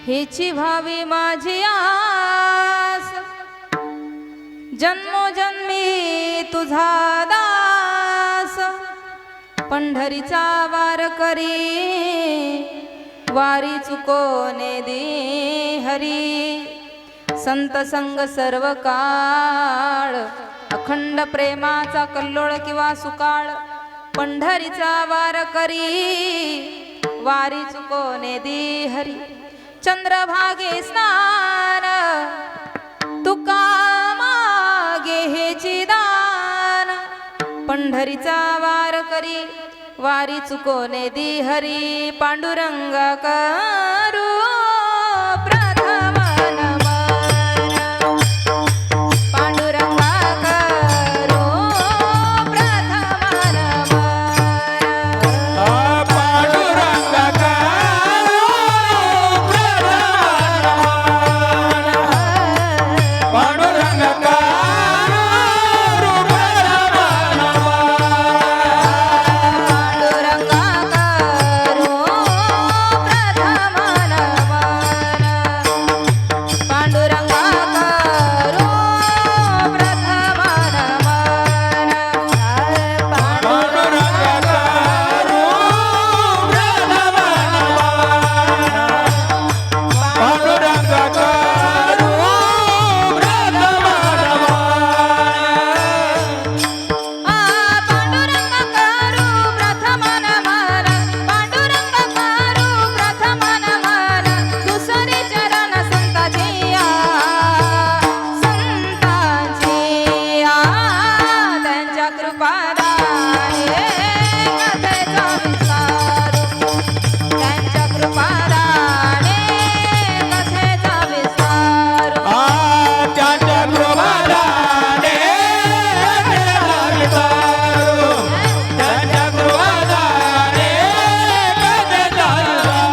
हेची भावी माझी आस, जन्मोजन्मी तुझा दास, पंढरीचा वार करी, वारी चुकोने दे हरी, संत संग सर्व काळ, अखंड प्रेमाचा कल्लोळ किंवा सुकाळ, पंढरीचा वार करी, वारी चुकोने दे हरी, चंद्रभागे स्नान, तुका मागे हेची दान, पंढरीचा वार करी, वारी चुकोने दे हरी, पांडुरंगा करू प्रथम नमन, पांडुरंगा करू प्रथम नमन, पांडुरंगा करू प्रथम नमन, पांडुरंगा करू प्रथम पांडुरंगा करू प्रथम नमन, पांडुरंगा करू प्रथम नमन, पांडुरंगा करू प्रथम नमन, पांडुरंगा करू प्रथम नमन, पांडुरंगा करू प्रथम नमन, पांडुरंगा करू प्रथम नमन, दुसरे चरण संतांची संतांची त्यांच्या कृपादाने कथेचा विस्तार, त्यांच्या कृपादाने कथेचा विस्तार, त्यांच्या कृपादाने कथेचा विस्तारू, त्यांच्या कृपादाने कथेचा विस्तारू,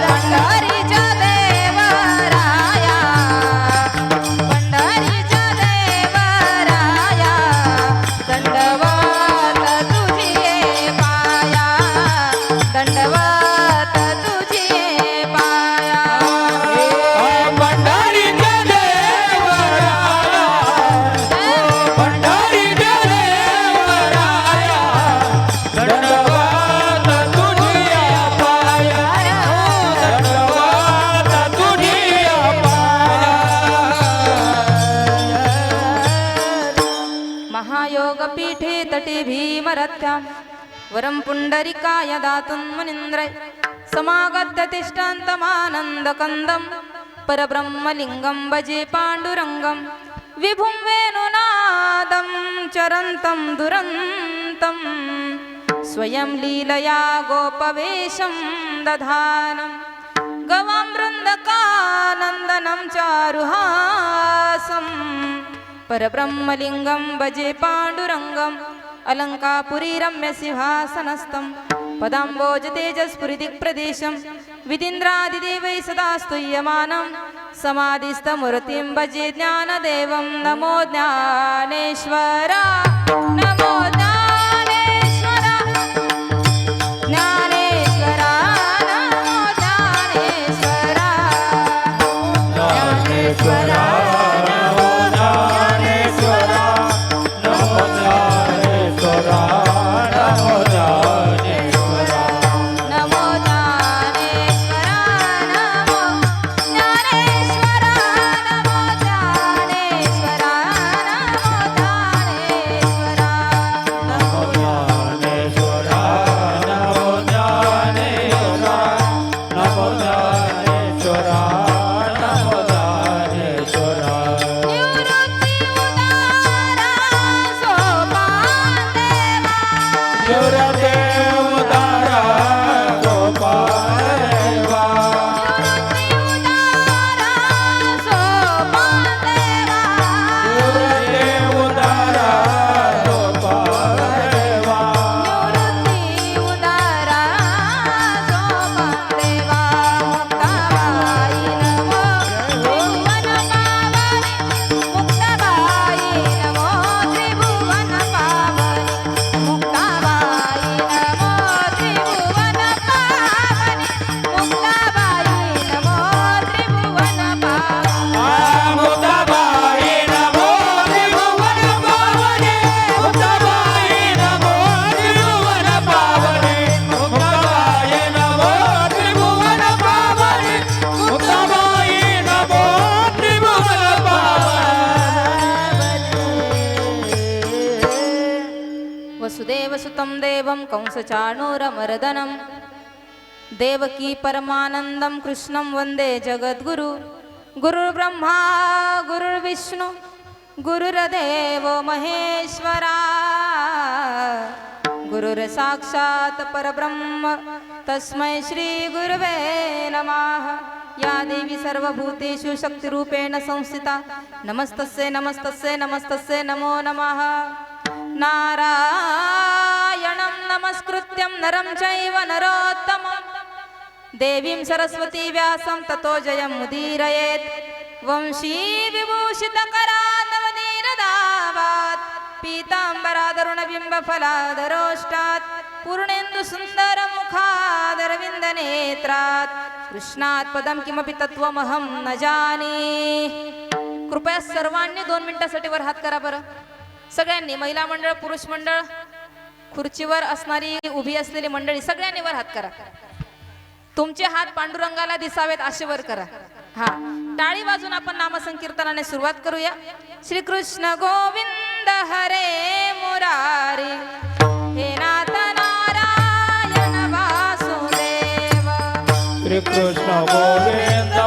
पंढरीच्या देवराया, पंढरीच्या देवराया, दंडवत तुझी पाया, दंडवत तुझी पाया, पंढरीच्या देवराया, पंढरीच्या देवराया, दंडवत तुझिया पाया, दंडवत तुझिया पाया. महायोग पीठे तटे भीमरथ्यां, वरं पुंडरिकाय दातुं मुनीन्द्रै, समागत्य तिष्ठन्तमानन्दकन्दं, परब्रह्मलिङ्गं भजे पाण्डुरङ्गं, विभुं वेणुनादं चरन्तं दुरन्तं, स्वयं लीलया गोपवेशं दधानं, गवां वृन्दकानन्दनं चारुहासं, परब्रह्मलिङ्गं भजे पाण्डुरङ्गं, अलङ्कापुरी रम्यसिंहासनस्थं, पदाम्बोज तेजस्फुरिदिक्प्रदेशं, विदिन्द्रादिदेवैः सदा स्तूयमानं, समाधिस्थमूर्तिं भजे ज्ञानदेवं, नमो ज्ञानेश्वरा, नमो ज्ञानेश्वरा, ज्ञानेश्वरा, नमो ज्ञानेश्वरा, ज्ञानेश्वरा, नमो ज्ञानेश्वरा, नमो ज्ञानेश्वरा, नमो ज्ञानेश्वरा, नमो ज्ञानेश्वरा, नमो ज्ञानेश्वरा, नमो ज्ञानेश्वरा, नमो ज्ञानेश्वरा, कंसचाणूरमर्दनं देवकी परमानन्दं कृष्णं वन्दे जगद्गुरु गुरुर्ब्रह्मा गुरुर्विष्णु गुरुर्देवो महेश्वरा गुरुर्साक्षात् परब्रह्म तस्मै श्री गुरवे नमः। या देवी सर्वभूतेषु शक्तिरूपेण संस्थिता नमस्तस्यै नमस्तस्यै नमस्तस्यै नमो नमः। नारायणं नमस्कृत्यं नरं चैव नरोत्तमं देवीं सरस्वती व्यासं ततो जयमुदीरयेत्। वंशी विभूषितकरानवनीरदावात् पीताम्बरादरुणबिम्बफलादरोष्टात् पूर्णेन्दु सुन्दरमुखादरविन्दनेत्रात् कृष्णात् पदं किमपि तत्त्वमहं न जाने। कृपया सर्वांनी 2 मिनिटासाठी वर हात करा बरं सगळ्यांनी, महिला मंडळ पुरुष मंडळ खुर्चीवर असणारी उभी असलेली मंडळी सगळ्यांनी वर हात करा. तुमचे हात पांडुरंगाला दिसावेत असे वर करा. हा टाळी वाजून आपण नामसंकीर्तनाने सुरुवात करूया. श्री कृष्ण गोविंद हरे मुरारी हे नाथ नारायण वासुदेव. श्री कृष्ण गोविंद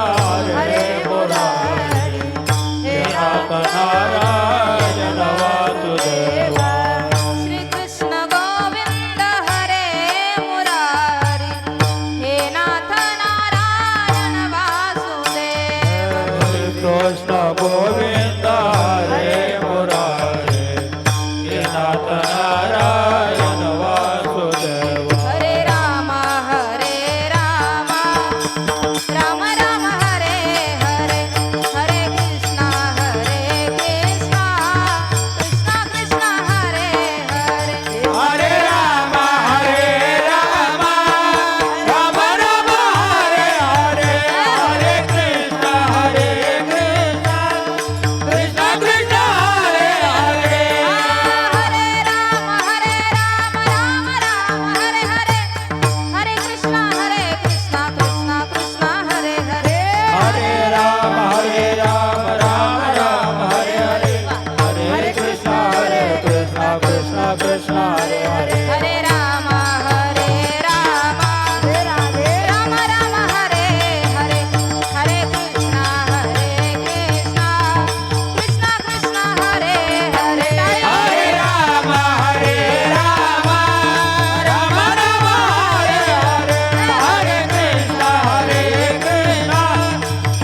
हरे मुरारी हे नाथ नारायण वासुदेव. श्री कृष्ण गोविंद हरे मुरारी हे नाथ नारायण वासुदेव. श्री कृष्ण गोविंद हरे मुरारी हे नाथ नारायण वासुदेव. हरे राम राम राम राम हरे हरे हरे कृष्णा कृष्णा कृष्ण हरे हरे. हरे राम राम राम हरे हरे हरे कृष्ण कृष्ण कृष्ण हरे हरे. हरे राम राम राम हरे हरे हरे कृष्णा कृष्णा कृष्ण हरे हरे. हरे राम राम राम हरे हरे हरे कृष्ण कृष्ण कृष्ण हरे हरे. हरे राम राम राम हरे हरे हरे कृष्णा कृष्णा कृष्ण हरे हरे. हरे राम राम राम हरे हरे हरे कृष्ण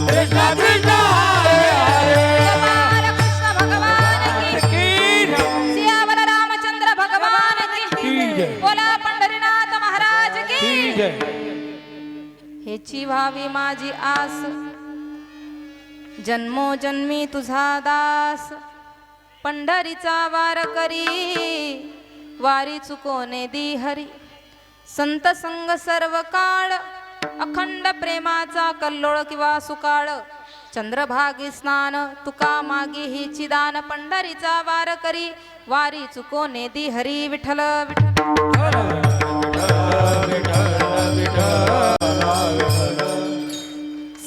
कृष्ण कृष्ण हरे हरे. गोपाल कृष्ण भगवान की की सियावर रामचंद्र भगवान की जय. बोला पंढरीनाथ महाराज की. जय. हेची व्हावी माझी आस जन्मोजन्मी तुझा दास पंढरीचा वार करी वारी चुकोने दी हरी. संत संग सर्व काळ अखंड प्रेमाचा कल्लोळ किंवा सुकाळ चंद्रभागी स्नान तुका मागी हिची दान पंढरीचा वार करी वारी चुकोने दी हरी. विठ्ठल विठ्ठल.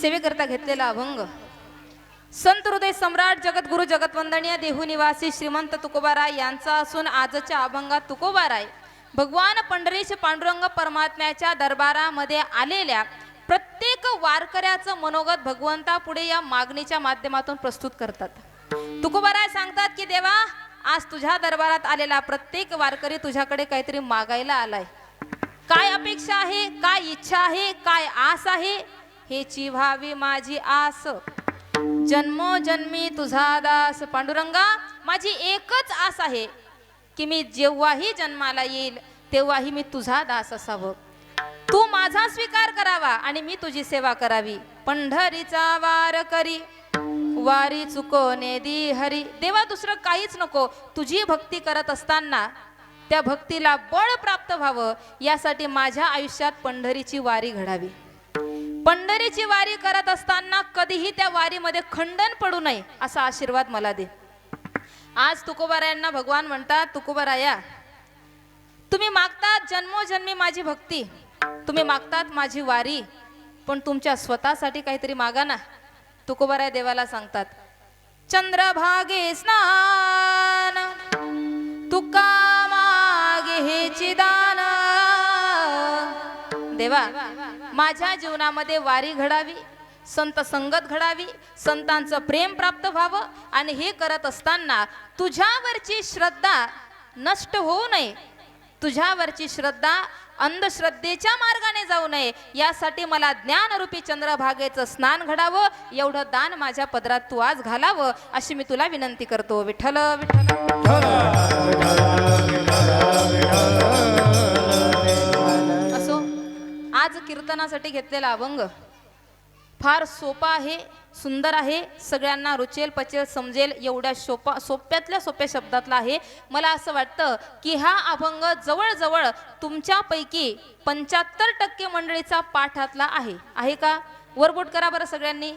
सेवेकरता घेतलेला अभंग संत हृदय सम्राट जगद्गुरु जगतवंदनीय देहू निवासी श्रीमंत तुकोबाराय यांचा असून आजच्या अभंगात तुकोबाराय भगवान पंढरीश पांडुरंग परमात्म्याच्या दरबारामध्ये आलेल्या प्रत्येक वारकऱ्याचं मनोगत भगवंतापुढे या मागणीच्या माध्यमातून प्रस्तुत करतात. तुकोबाराय सांगतात की देवा आज तुझ्या दरबारात आलेला प्रत्येक वारकरी तुझ्याकडे काहीतरी मागायला आलाय. काय अपेक्षा आहे, काय इच्छा आहे, काय आस आहे, हेची व्हावी माझी आस जन्मोजन्मी तुझा दास. पांडुरंगा माझी एकच आस आहे की मी जेव्हाही जन्माला येईल तेव्हाही मी तुझा दास असावं, तू माझा स्वीकार करावा आणि मी तुझी सेवा करावी. पंढरीचा वार करी वारी चुकोने दी हरी. देवा दुसरं काहीच नको, तुझी भक्ती करत असताना त्या भक्तीला बळ प्राप्त व्हावं यासाठी माझ्या आयुष्यात पंढरीची वारी घडावी. पंढरीची वारी करत असताना कधीही त्या वारीमध्ये खंडन पडू नये असा आशीर्वाद मला दे. आज तुकोबारायांना भगवान म्हणतात तुकोबाराया तुम्ही मागतात जन्मोजन्मी माझी भक्ती, तुम्ही मागतात माझी वारी, पण तुमच्या स्वतःसाठी काहीतरी मागा ना. तुकोबाराय देवाला सांगतात चंद्रभागे स्नान तुका मागे हेची दान देवा माझ्या जीवनामध्ये वारी घडावी, संत संगत घडावी, संतांचं प्रेम प्राप्त व्हावं आणि हे करत असताना तुझ्यावरची श्रद्धा नष्ट होऊ नये, तुझ्यावरची श्रद्धा अंधश्रद्धेच्या मार्गाने जाऊ नये, यासाठी मला ज्ञानरूपी चंद्रभागेचं स्नान घडावं, एवढं दान माझ्या पदरात तू आज घालावं अशी मी तुला विनंती करतो. विठ्ठल विठ्ठल. असो, आज कीर्तनासाठी घेतलेला अभंग फार सोपा आहे, सुंदर आहे, सगळ्यांना रुचेल पचेल समजेल एवढ्या सोप्यातल्या सोप्या शब्दातला आहे. मला असं वाटतं की हा अभंग जवळजवळ तुमच्यापैकी 75% मंडळीचा पाठातला आहे. आहे का? वरबोट करा बरं सगळ्यांनी.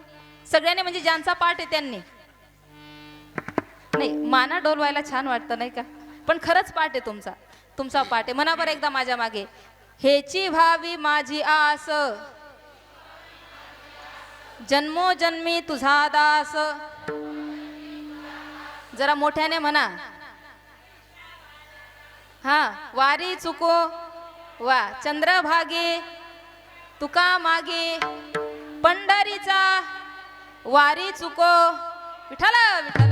सगळ्यांनी म्हणजे ज्यांचा पाठ आहे त्यांनी. नाही, माना डोलवायला छान वाटतं नाही का, पण खरंच पाठ आहे तुमचा, तुमचा पाठ आहे. म्हणा बरं एकदा माझ्या मागे, हेची भावी माझी आस, जन्मोजन्मी तुझा दास. जरा मोठ्याने म्हणा. हा, वारी चुको वा चंद्रभागे तुका मागे, पंढरीचा वारी चुको. विठ्ठल विठ्ठल.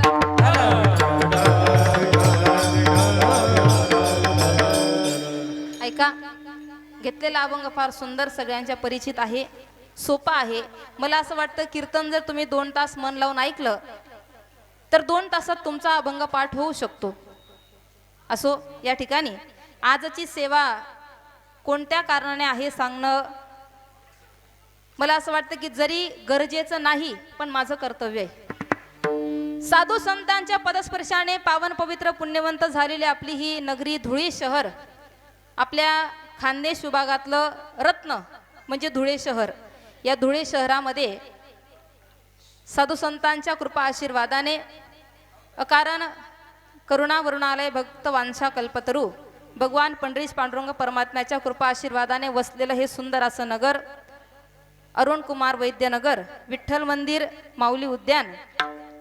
ऐका, घेतलेला अभंग फार सुंदर, सगळ्यांच्या परिचित आहे, सोपा आहे. मला असं वाटतं कीर्तन जर तुम्ही 2 तास मन लावून ऐकलं तर 2 तासात तुमचा अभंग पाठ होऊ शकतो. असो, या ठिकाणी आजची सेवा कोणत्या कारणाने आहे सांगणं मला असं वाटतं की जरी गरजेचं नाही पण माझं कर्तव्य आहे. साधू संतांच्या पदस्पर्शाने पावन पवित्र पुण्यवंत झालेली आपली ही नगरी धुळे शहर, आपल्या खानदेश विभागातलं रत्न म्हणजे धुळे शहर. या धुळे शहरामध्ये साधू संतांच्या कृपा आशीर्वादाने अकारण करुणा वरुणालय भक्त वांछा कल्पतरू भगवान पंढरीश पांडुरंग परमात्म्याच्या कृपा आशीर्वादाने वसलेलं हे सुंदर असं नगर, अरुण कुमार वैद्य नगर, विठ्ठल मंदिर, माऊली उद्यान,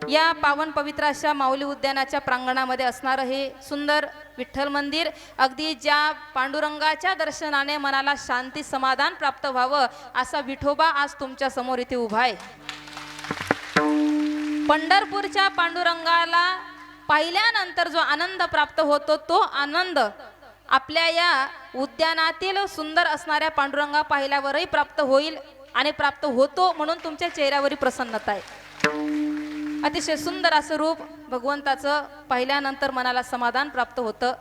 या पावन पवित्र अशा माऊली उद्यानाच्या प्रांगणामध्ये असणारं हे सुंदर विठ्ठल मंदिर, अगदी ज्या पांडुरंगाच्या दर्शनाने मनाला शांती समाधान प्राप्त व्हावं असा विठोबा आज तुमच्या समोर इथे उभा आहे. पंढरपूरच्या पांडुरंगाला पाहिल्यानंतर जो आनंद प्राप्त होतो तो आनंद आपल्या या उद्यानातील सुंदर असणाऱ्या पांडुरंगा पाहिल्यावरही प्राप्त होईल आणि प्राप्त होतो, म्हणून तुमच्या चेहऱ्यावरही प्रसन्नता आहे. अतिशय सुंदर असं रूप भगवंताचं पाहिल्यानंतर मनाला समाधान प्राप्त होतं.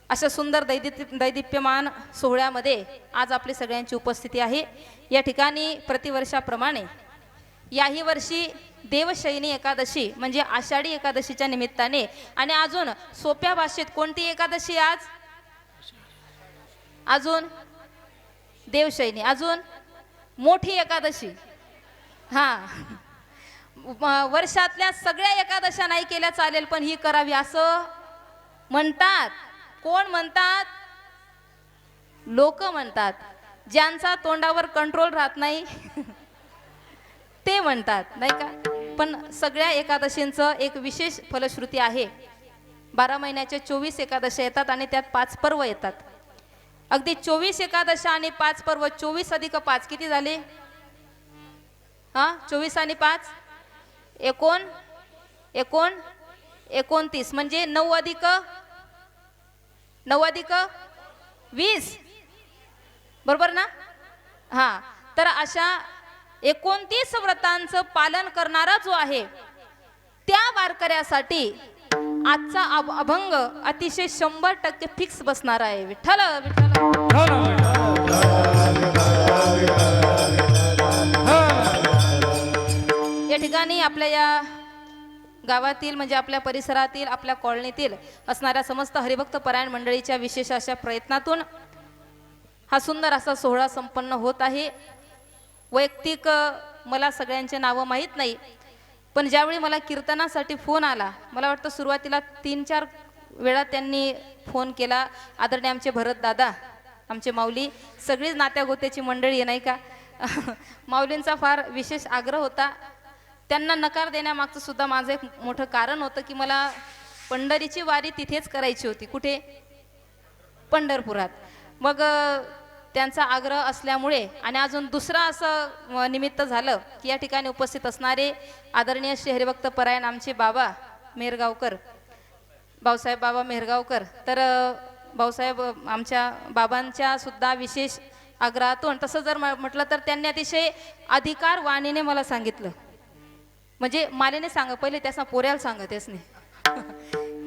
अशा सुंदर दैदिप्यमान सोहळ्यामध्ये आज आपली सगळ्यांची उपस्थिती आहे. या ठिकाणी प्रतिवर्षाप्रमाणे याही वर्षी देवशयनी एकादशी म्हणजे आषाढी एकादशीच्या निमित्ताने आणि अजून सोप्या भाषेत कोणती एकादशी आज, अजून देवशयनी, अजून मोठी एकादशी. हा, वर्षातल्या सगळ्या एकादशा नाही केल्या चालेल पण ही करावी असं म्हणतात. कोण म्हणतात? लोक म्हणतात. ज्यांचा तोंडावर कंट्रोल राहत नाही ते म्हणतात नाही का. पण सगळ्या एकादशींचं एक विशेष फलश्रुती आहे. 12 महिन्याच्या 24 एकादशा येतात आणि त्यात 5 पर्व येतात. अगदी 24 एकादशा आणि 5 पर्व, 24 अधिक 5 किती झाले? हा, 24 आणि 5 29 म्हणजे 9 अधिक 20, बरोबर ना? हा, तर अशा 29 व्रतांचं पालन करणारा जो आहे त्या वारकऱ्यासाठी आजचा अभंग अतिशय 100% फिक्स बसणार आहे. विठ्ठल विठ्ठल. या ठिकाणी आपल्या या गावातील म्हणजे आपल्या परिसरातील, आपल्या कॉलनीतील असणाऱ्या समस्त हरिभक्त परायण मंडळीच्या विशेष अशा प्रयत्नातून हा सुंदर असा सोहळा संपन्न होत आहे. वैयक्तिक मला सगळ्यांचे नावं माहीत नाही, पण ज्यावेळी मला कीर्तनासाठी फोन आला, मला वाटतं सुरुवातीला 3-4 वेळा त्यांनी फोन केला. आदरणीय आमचे भरत दादा, आमचे माऊली, सगळीच नात्यागोत्याची मंडळी आहे नाही का. माऊलींचा फार विशेष आग्रह होता. त्यांना नकार देण्यामागचं सुद्धा माझं एक मोठं कारण होतं की मला पंढरीची वारी तिथेच करायची होती. कुठे? पंढरपुरात. मग त्यांचा आग्रह असल्यामुळे आणि अजून दुसरा असं निमित्त झालं की या ठिकाणी उपस्थित असणारे आदरणीय श्री हरिभक्त परायण आमचे बाबा मेहरगावकर, भाऊसाहेब बाबा मेहरगावकर, तर भाऊसाहेब आमच्या बाबांच्या सुद्धा विशेष आग्रहातून तसं जर म्हटलं तर त्यांनी अतिशय अधिकार वाणीने मला सांगितलं, म्हणजे मालेने सांग पहिले त्याचा पोऱ्याला सांगतेच नाही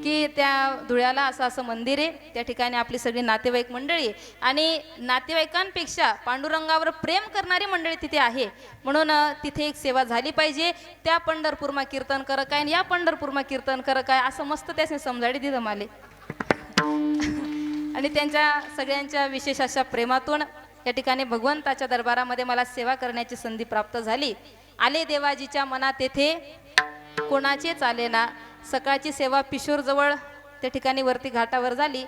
की त्या धुळ्याला असं असं मंदिर आहे, त्या ठिकाणी आपली सगळी नातेवाईक मंडळी आहे आणि नातेवाईकांपेक्षा पांडुरंगावर प्रेम करणारी मंडळी तिथे आहे, म्हणून तिथे एक सेवा झाली पाहिजे. त्या पंढरपूरमा कीर्तन कर काय आणि या पंढरपूरमा कीर्तन कर काय असं मस्त त्याने समजाडी दिलं माले आणि त्यांच्या सगळ्यांच्या विशेष अशा प्रेमातून या ठिकाणी भगवंताच्या दरबारामध्ये मला सेवा करण्याची संधी प्राप्त झाली. आले देवाजीच्या मनात येथे कोणाचे चाले ना. सकाळची सेवा पिशोरजवळ त्या ठिकाणी वरती घाटावर झाली,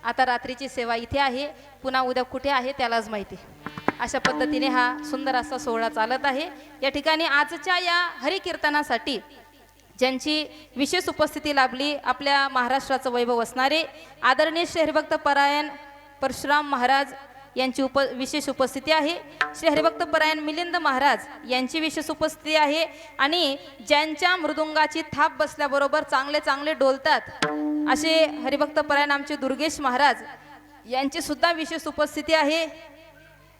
आता रात्रीची सेवा इथे आहे, पुन्हा उद्या कुठे आहे त्यालाच माहिती. अशा पद्धतीने हा सुंदर असा सोहळा चालत आहे. या ठिकाणी आजच्या या हरिकीर्तनासाठी ज्यांची विशेष उपस्थिती लाभली, आपल्या महाराष्ट्राचं वैभव असणारे आदरणीय श्री हरिभक्त परायण परशुराम महाराज यांची विशेष उपस्थिती आहे. श्री हरिभक्त परायण मिलिंद महाराज यांची विशेष उपस्थिती आहे आणि ज्यांच्या मृदुंगाची थाप बसल्याबरोबर चांगले चांगले डोलतात असे हरिभक्त परायण आमचे दुर्गेश महाराज यांची सुद्धा विशेष उपस्थिती आहे.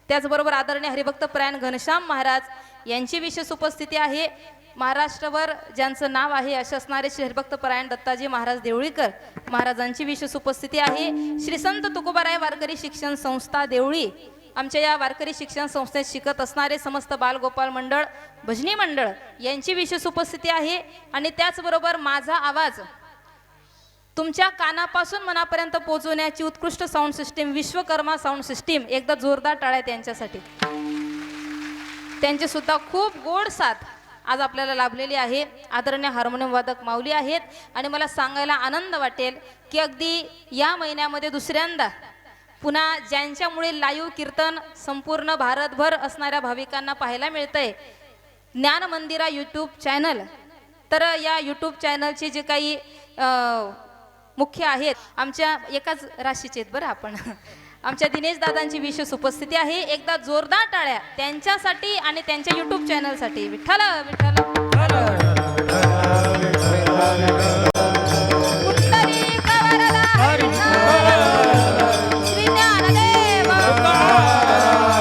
त्याचबरोबर आदरणीय हरिभक्त परायण घनश्याम महाराज यांची विशेष उपस्थिती आहे. महाराष्ट्रभर ज्यांचं नाव आहे असे असणारे श्री हरिभक्त परायण दत्ताजी महाराज देवळीकर महाराजांची विशेष उपस्थिती आहे. श्री संत तुकोबाराय वारकरी शिक्षण संस्था देवळी, आमच्या या वारकरी शिक्षण संस्थेत शिकत असणारे समस्त बालगोपाल मंडळ, भजनी मंडळ यांची विशेष उपस्थिती आहे. आणि त्याचबरोबर माझा आवाज तुमच्या कानापासून मनापर्यंत पोहोचवण्याची उत्कृष्ट sound system Vishwakarma sound system, एकदा जोरदार टाळ्या त्यांच्यासाठी. त्यांचे सुद्धा खूप गोड साथ आज आपल्याला लाभलेली आहे. आदरणीय हार्मोनियम वादक माऊली आहेत आणि मला सांगायला आनंद वाटेल की अगदी या महिन्यामध्ये दुसऱ्यांदा पुन्हा ज्यांच्यामुळे लाईव्ह कीर्तन संपूर्ण भारतभर असणाऱ्या भाविकांना पाहायला मिळतंय, ज्ञान मंदिरा यूट्यूब चॅनल. तर या यूट्यूब चॅनलचे जे काही मुख्य आहेत आमच्या एकाच राशीचे आहेत बरं आपण आमच्या दिनेश दादांची विशेष उपस्थिती आहे. एकदा जोरदार टाळ्या त्यांच्यासाठी आणि त्यांच्या यूट्यूब चॅनलसाठी. विठ्ठल विठ्ठल श्री ज्ञानदेव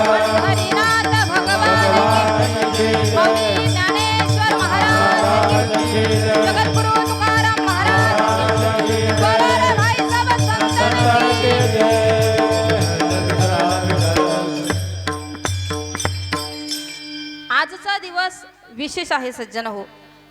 पंढरीनाथ भगवान की, स्वामी ज्ञानेश्वर महाराज की, जगद्गुरु तुकाराम महाराज की, बोला भाई सब संतान की. आजचा दिवस विशेष आहे सज्जन हो.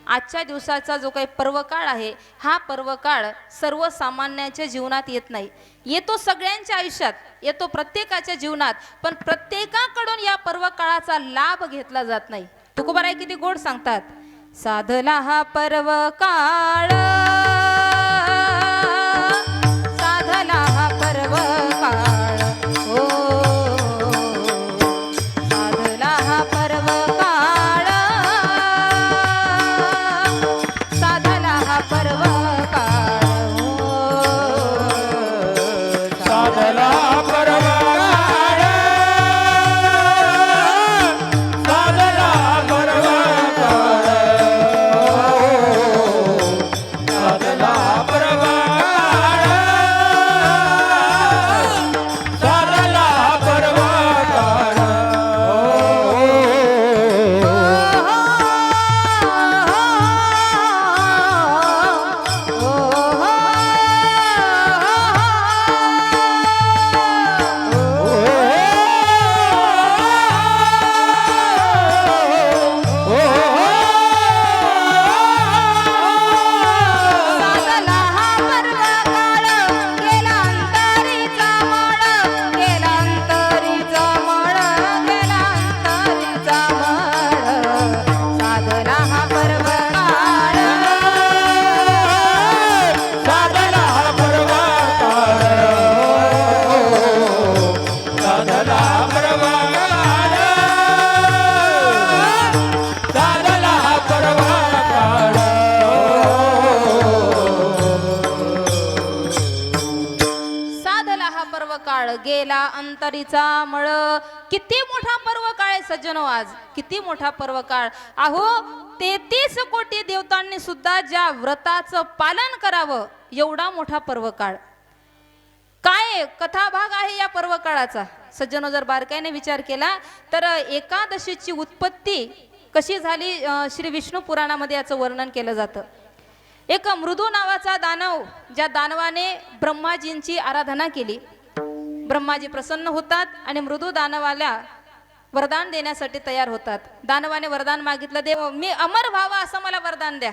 आजच्या दिवसाचा जो काही पर्वकाळ आहे हा पर्वकाळ सर्वसामान्यांच्या जीवनात येत नाही, येतो सगळ्यांच्या आयुष्यात, येतो प्रत्येकाच्या जीवनात, पण प्रत्येकाकडून या पर्वकाळाचा लाभ घेतला जात नाही. तुकोबाराय किती गोड सांगतात, साधला हा पर्वकाळ, साधला हा पर्वकाळ, हो साधला हा पर्वकाळ, साधला हा पर्वकाळ, हो साधला परवकाळ, साधला परवकाळ, साधला गेला अंतरीचा मळ. किती मोठा पर्व काळ आहे सज्जनो, आज किती मोठा पर्व काळ. अहो 33 कोटी देवतांनी सुद्धा ज्या व्रताचं पालन करावं एवढा मोठा पर्व काळ. काय कथा भाग आहे या पर्व काळाचा सज्जनो, जर बारकाईने विचार केला तर एकादशीची उत्पत्ती कशी झाली श्री विष्णू पुराणामध्ये याचं वर्णन केलं जातं. एक मृदू नावाचा दानव, ज्या दानवाने ब्रह्माजींची आराधना केली, ब्रह्माजी प्रसन्न होतात आणि मृदू दानवाला वरदान देण्यासाठी तयार होतात. दानवाने वरदान मागितलं, देव मी अमर व्हावा असं मला वरदान द्या.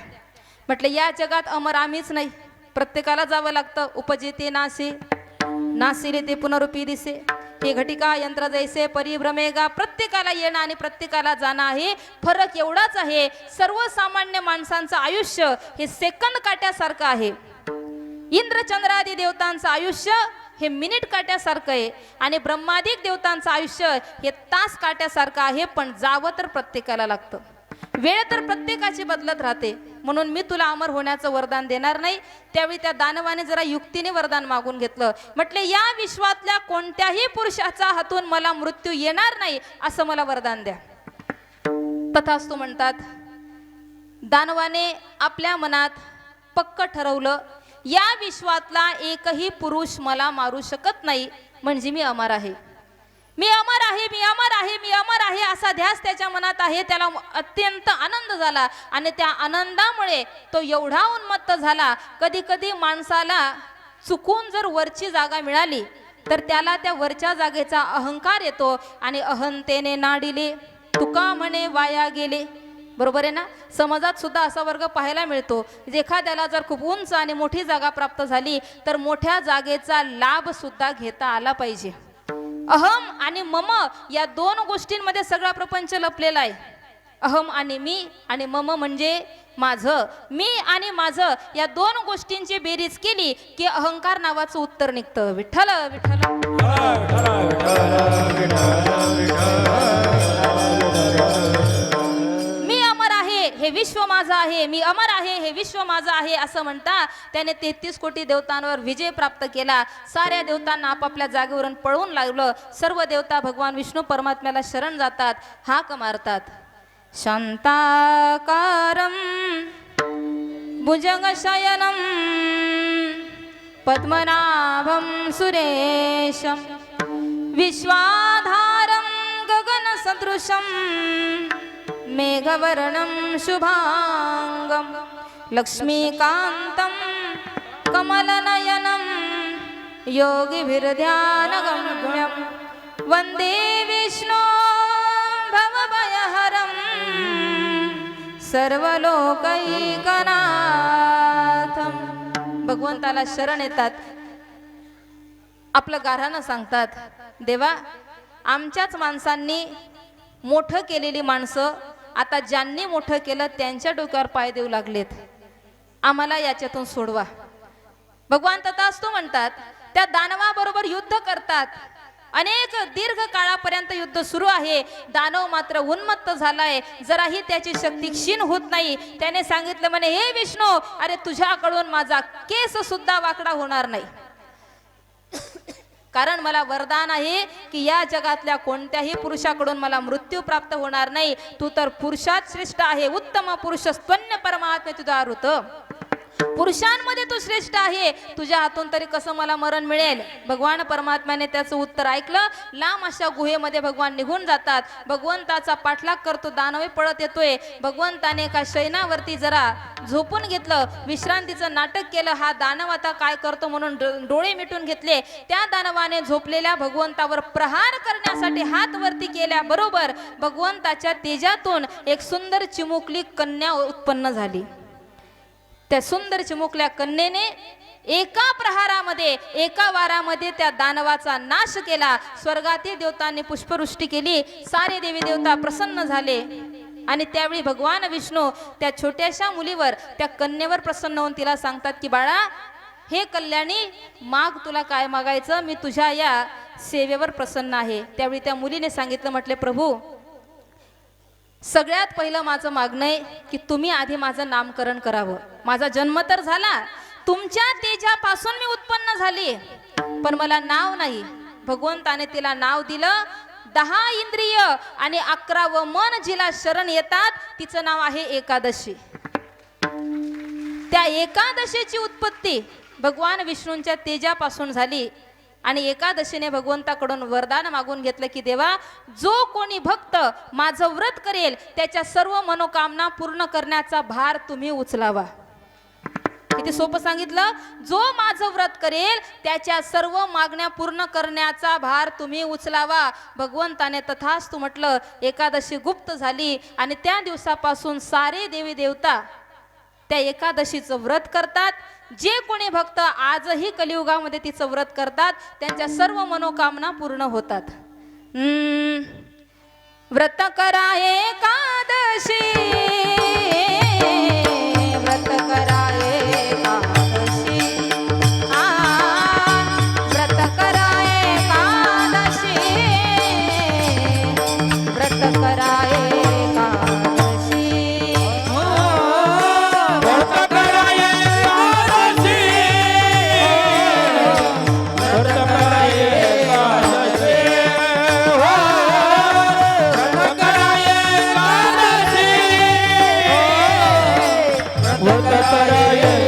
म्हटलं या जगात अमर आम्हीच नाही, प्रत्येकाला जावं लागतं. उपजेते नासे नासिले ते पुनरुपी दिसे, हे घटिका यंत्र जैसे परिभ्रमेगा. प्रत्येकाला येणं आणि प्रत्येकाला जाणं आहे. फरक एवढाच आहे, सर्वसामान्य माणसांचं आयुष्य हे सेकंद काट्यासारखं आहे. इंद्रचंद्रादी देवतांचं आयुष्य हे मिनिट काट्यासारखं आहे आणि ब्रह्मादिक देवतांचं आयुष्य हे तास काट्यासारखं आहे. पण जावं तर प्रत्येकाला लागतं. वेळ तर प्रत्येकाची बदलत राहते. म्हणून मी तुला अमर होण्याचं वरदान देणार नाही. त्यावेळी त्या दानवाने जरा युक्तीने वरदान मागून घेतलं. म्हटले या विश्वातल्या कोणत्याही पुरुषाचा हातून मला मृत्यू येणार नाही असं मला वरदान द्या. तथास्तु म्हणतात. दानवाने आपल्या मनात पक्क ठरवलं, या विश्वातला एकही पुरुष मला मारू शकत नाही, म्हणजे मी अमर आहे, मी अमर आहे, मी अमर आहे, मी अमर आहे असा ध्यास त्याच्या मनात आहे. त्याला अत्यंत आनंद झाला आणि त्या आनंदामुळे तो एवढा उन्मत्त झाला. कधी कधी माणसाला चुकून जर वरची जागा मिळाली तर त्याला त्या वरच्या जागेचा अहंकार येतो आणि अहंतेने नाडिले तुका म्हणे वाया गेले. बरोबर आहे ना. समाजात सुद्धा असा वर्ग पाहायला मिळतो, एखाद्याला जर खूप उंच आणि मोठी जागा प्राप्त झाली तर मोठ्या जागेचा लाभ सुद्धा घेता आला पाहिजे. अहम आणि मम या दोन गोष्टींमध्ये सगळा प्रपंच लपलेला आहे. अहम आणि मी आणि मम म्हणजे माझं. मी आणि माझं या दोन गोष्टींची बेरीज केली की अहंकार नावाचं उत्तर निघतं. विठ्ठल विठ्ठल हे विश्व माझं आहे, मी अमर आहे, हे विश्व माझं आहे असं म्हणता त्याने 33 कोटी देवतांवर विजय प्राप्त केला. साऱ्या देवतांना आपापल्या जागेवरून पळवून लागलं. सर्व देवता भगवान विष्णू परमात्म्याला शरण जातात, हाक मारतात. शांताकारं भुजगशयनं पद्मनाभं सुरेशं विश्वाधारं गगनसदृशं मेघवर्णं शुभांगं लक्ष्मीकान्तं कमलनयनं योगिभिर्ध्यानगम्यं वन्दे विष्णो भवभयहरं सर्वलोकैकनाथं. भगवंताला शरण येतात, आपलं गाऱ्हाणं सांगतात. देवा, आमच्याच माणसांनी मोठं केलेली माणसं आता ज्यांनी मोठं केलं त्यांच्या डोक्यावर पाय देऊ लागलेत, आम्हाला याच्यातून सोडवा. भगवान तथास्तु म्हणतात. त्या दानवाबरोबर युद्ध करतात. अनेक दीर्घ काळापर्यंत युद्ध सुरू आहे. दानव मात्र उन्मत्त झालाय, जराही त्याची शक्ती क्षीण होत नाही. त्याने सांगितलं म्हणे, हे विष्णू, अरे तुझ्याकडून माझा केस सुद्धा वाकडा होणार नाही, कारण मला वरदान आहे की या जगातल्या कोणत्याही पुरुषाकडून मला मृत्यू प्राप्त होणार नाही. तू तर पुरुषात श्रेष्ठ आहे, उत्तम पुरुष स्तन्य परमात्मे तुझा ऋत, पुरुषांमध्ये तू श्रेष्ठ आहे, तुझ्या हातून तरी कसं मला मरण मिळेल. भगवान परमात्म्याने त्याचं उत्तर ऐकलं. लांब अशा गुहेमध्ये भगवान निघून जातात. भगवंताचा पाठलाग करतो. दानवे पळत येतोय. भगवंताने एका शयनावरती जरा झोपून घेतलं, विश्रांतीचं नाटक केलं. हा दानव आता काय करतो म्हणून डोळे मिटून घेतले. त्या दानवाने झोपलेल्या भगवंतावर प्रहार करण्यासाठी हात वरती केल्याबरोबर भगवंताच्या तेजातून एक सुंदर चिमुकली कन्या उत्पन्न झाली. त्या सुंदर चिमुकल्या कन्येने एका प्रहारामध्ये, एका वारामध्ये त्या दानवाचा नाश केला. स्वर्गातील देवतांनी पुष्पवृष्टी केली. सारे देवी देवता प्रसन्न झाले आणि त्यावेळी भगवान विष्णू त्या छोट्याशा मुलीवर, त्या कन्येवर प्रसन्न होऊन तिला सांगतात की बाळा, हे कल्याणी, माग तुला काय मागायचं, मी तुझ्या या सेवेवर प्रसन्न आहे. त्यावेळी त्या मुलीने सांगितलं, म्हटले प्रभू, सगळ्यात पहिलं माझं मागणं आहे की तुम्ही आधी माझं नामकरण करावं. माझा जन्म तर झाला, तुमच्या तेजापासून मी उत्पन्न झाली, पण मला नाव नाही. भगवंताने तिला नाव दिलं 10 इंद्रिय आणि 11वं मन जिला शरण येतात तिचं नाव आहे एकादशी. त्या एकादशीची उत्पत्ती भगवान विष्णूंच्या तेजापासून झाली आणि एकादशीने भगवंताकडून वरदान मागून घेतलं की देवा, जो कोणी भक्त माझं व्रत करेल त्याच्या सर्व मनोकामना पूर्ण करण्याचा भार तुम्ही उचलावा. किती सोपं सांगितलं. जो माझं व्रत करेल त्याच्या सर्व मागण्या पूर्ण करण्याचा भार तुम्ही उचलावा. भगवंताने तथास्तु म्हटलं. एकादशी गुप्त झाली आणि त्या दिवसापासून सारे देवी देवता त्या एकादशीचं व्रत करतात. जे कोणी भक्त आजही कलियुगामध्ये तिचं व्रत करतात त्यांच्या सर्व मनोकामना पूर्ण होतात. व्रत करा एकादशी, व्रत करा एकादशी, व्रत करा एकादशी, व्रत करा एकादशी. व्रत करा एकादशी, व्रत करा एकादशी, व्रत करा एकादशी, व्रत करा एकादशी.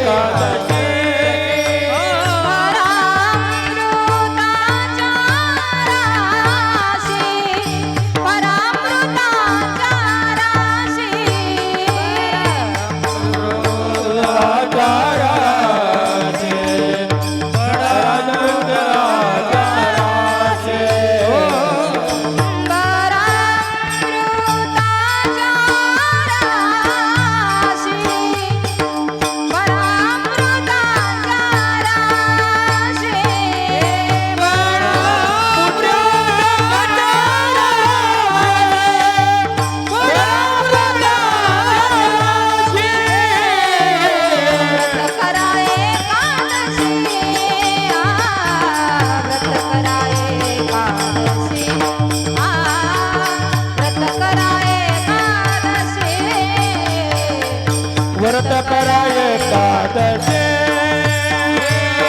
व्रत करा एकादशी,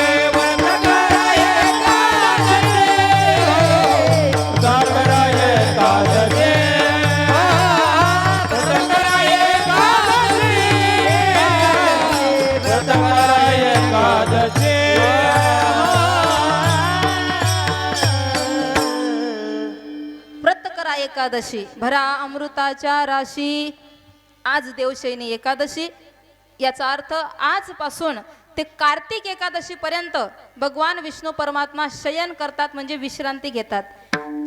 व्रत करा एकादशी, व्रत करा एकादशी, व्रत करा एकादशी, व्रत करा एकादशी. व्रत करा एकादशी, भरा अमृताच्या राशी. आज देवशयनी एकादशी. याचा अर्थ आजपासून ते कार्तिक एकादशी पर्यंत भगवान विष्णू परमात्मा शयन करतात म्हणजे विश्रांती घेतात.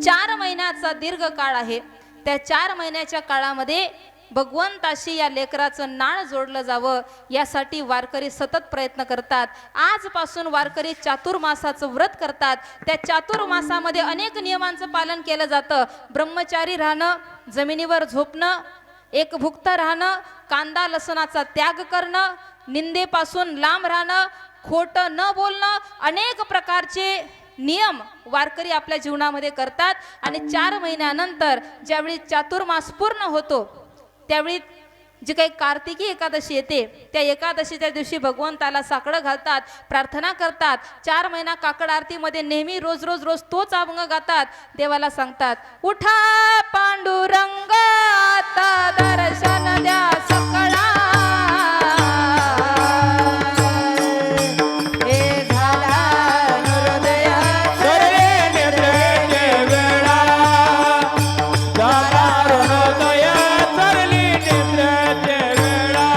4 महिन्याचा दीर्घ काळ आहे. त्या 4 महिन्याच्या काळामध्ये भगवंताशी या लेकराचं नाळ जोडलं जावं यासाठी वारकरी सतत प्रयत्न करतात. आजपासून वारकरी चातुर्मासाचं व्रत करतात. त्या चातुर्मासामध्ये अनेक नियमांचं पालन केलं जातं. ब्रह्मचारी राहणं, जमिनीवर झोपणं, एकभुक्त राहणं, कांदा लसणाचा त्याग करणं, निंदेपासून लांब राहणं, खोटं न बोलणं, अनेक प्रकारचे नियम वारकरी आपल्या जीवनामध्ये करतात. आणि 4 महिन्यानंतर ज्यावेळी चातुर्मास पूर्ण होतो त्यावेळी जी काही कार्तिकी एकादशी येते त्या एकादशीच्या दिवशी भगवंताला साकडं घालतात, प्रार्थना करतात. 4 महिना काकड आरतीमध्ये नेहमी रोज रोज रोज तोच अभंग गातात. देवाला सांगतात, उठा पांडुरंग आता दर्शन द्या सकळा, हे झाला हृदय सर्वे नेत्रेचे वेळा, झाला हृदय सरली नेत्रेचे वेळा.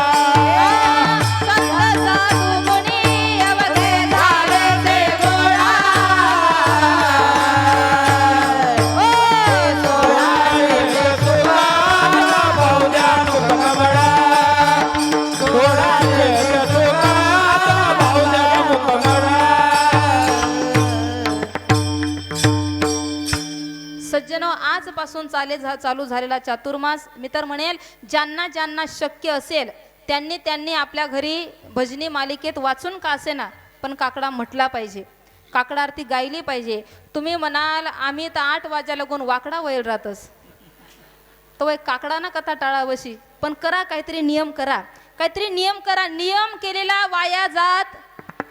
संत साधू मुनी अवघे झाले ते गोळा, ओ सोळा सुखाचा भावद्या मुखमळा, सोळाचे सुखाचा भावद्या मुखमळा. सज्जनो, आजपासून चालू झालेला चातुर्मास मी तर म्हणेल ज्यांना ज्यांना शक्य असेल त्यांनी त्यांनी आपल्या घरी भजनी मालिकेत वाचून का असेना पण काकडा म्हटला पाहिजे, काकडा आरती गायली पाहिजे. तुम्ही म्हणाल आम्ही तर 8 वाजा लागून वाकडा वैल राहतस, तो एक काकडा ना कथा टाळावशी. पण करा, काहीतरी नियम करा, काहीतरी नियम करा. नियम केलेला वाया जात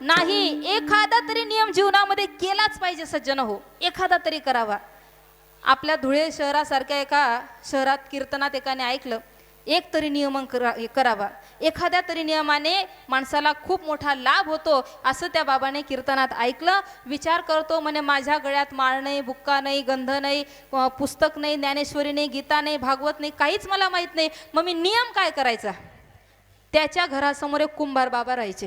नाही, एखादा तरी नियम जीवनामध्ये केलाच पाहिजे सज्जन हो, एखादा तरी करावा. आपल्या धुळे शहरासारख्या एका शहरात कीर्तनात एकाने ऐकलं, एक तरी नियमन करावा, एखाद्या तरी नियमाने माणसाला खूप मोठा लाभ होतो असं त्या बाबाने कीर्तनात ऐकलं. विचार करतो म्हणे, माझ्या गळ्यात माळ नाही, बुक्का नाही, गंध नाही, पुस्तक नाही, ज्ञानेश्वरी नाही, गीता नाही, भागवत नाही, काहीच मला माहीत नाही, मग मी नियम काय करायचा. त्याच्या घरासमोर एक कुंभार बाबा राहायचे.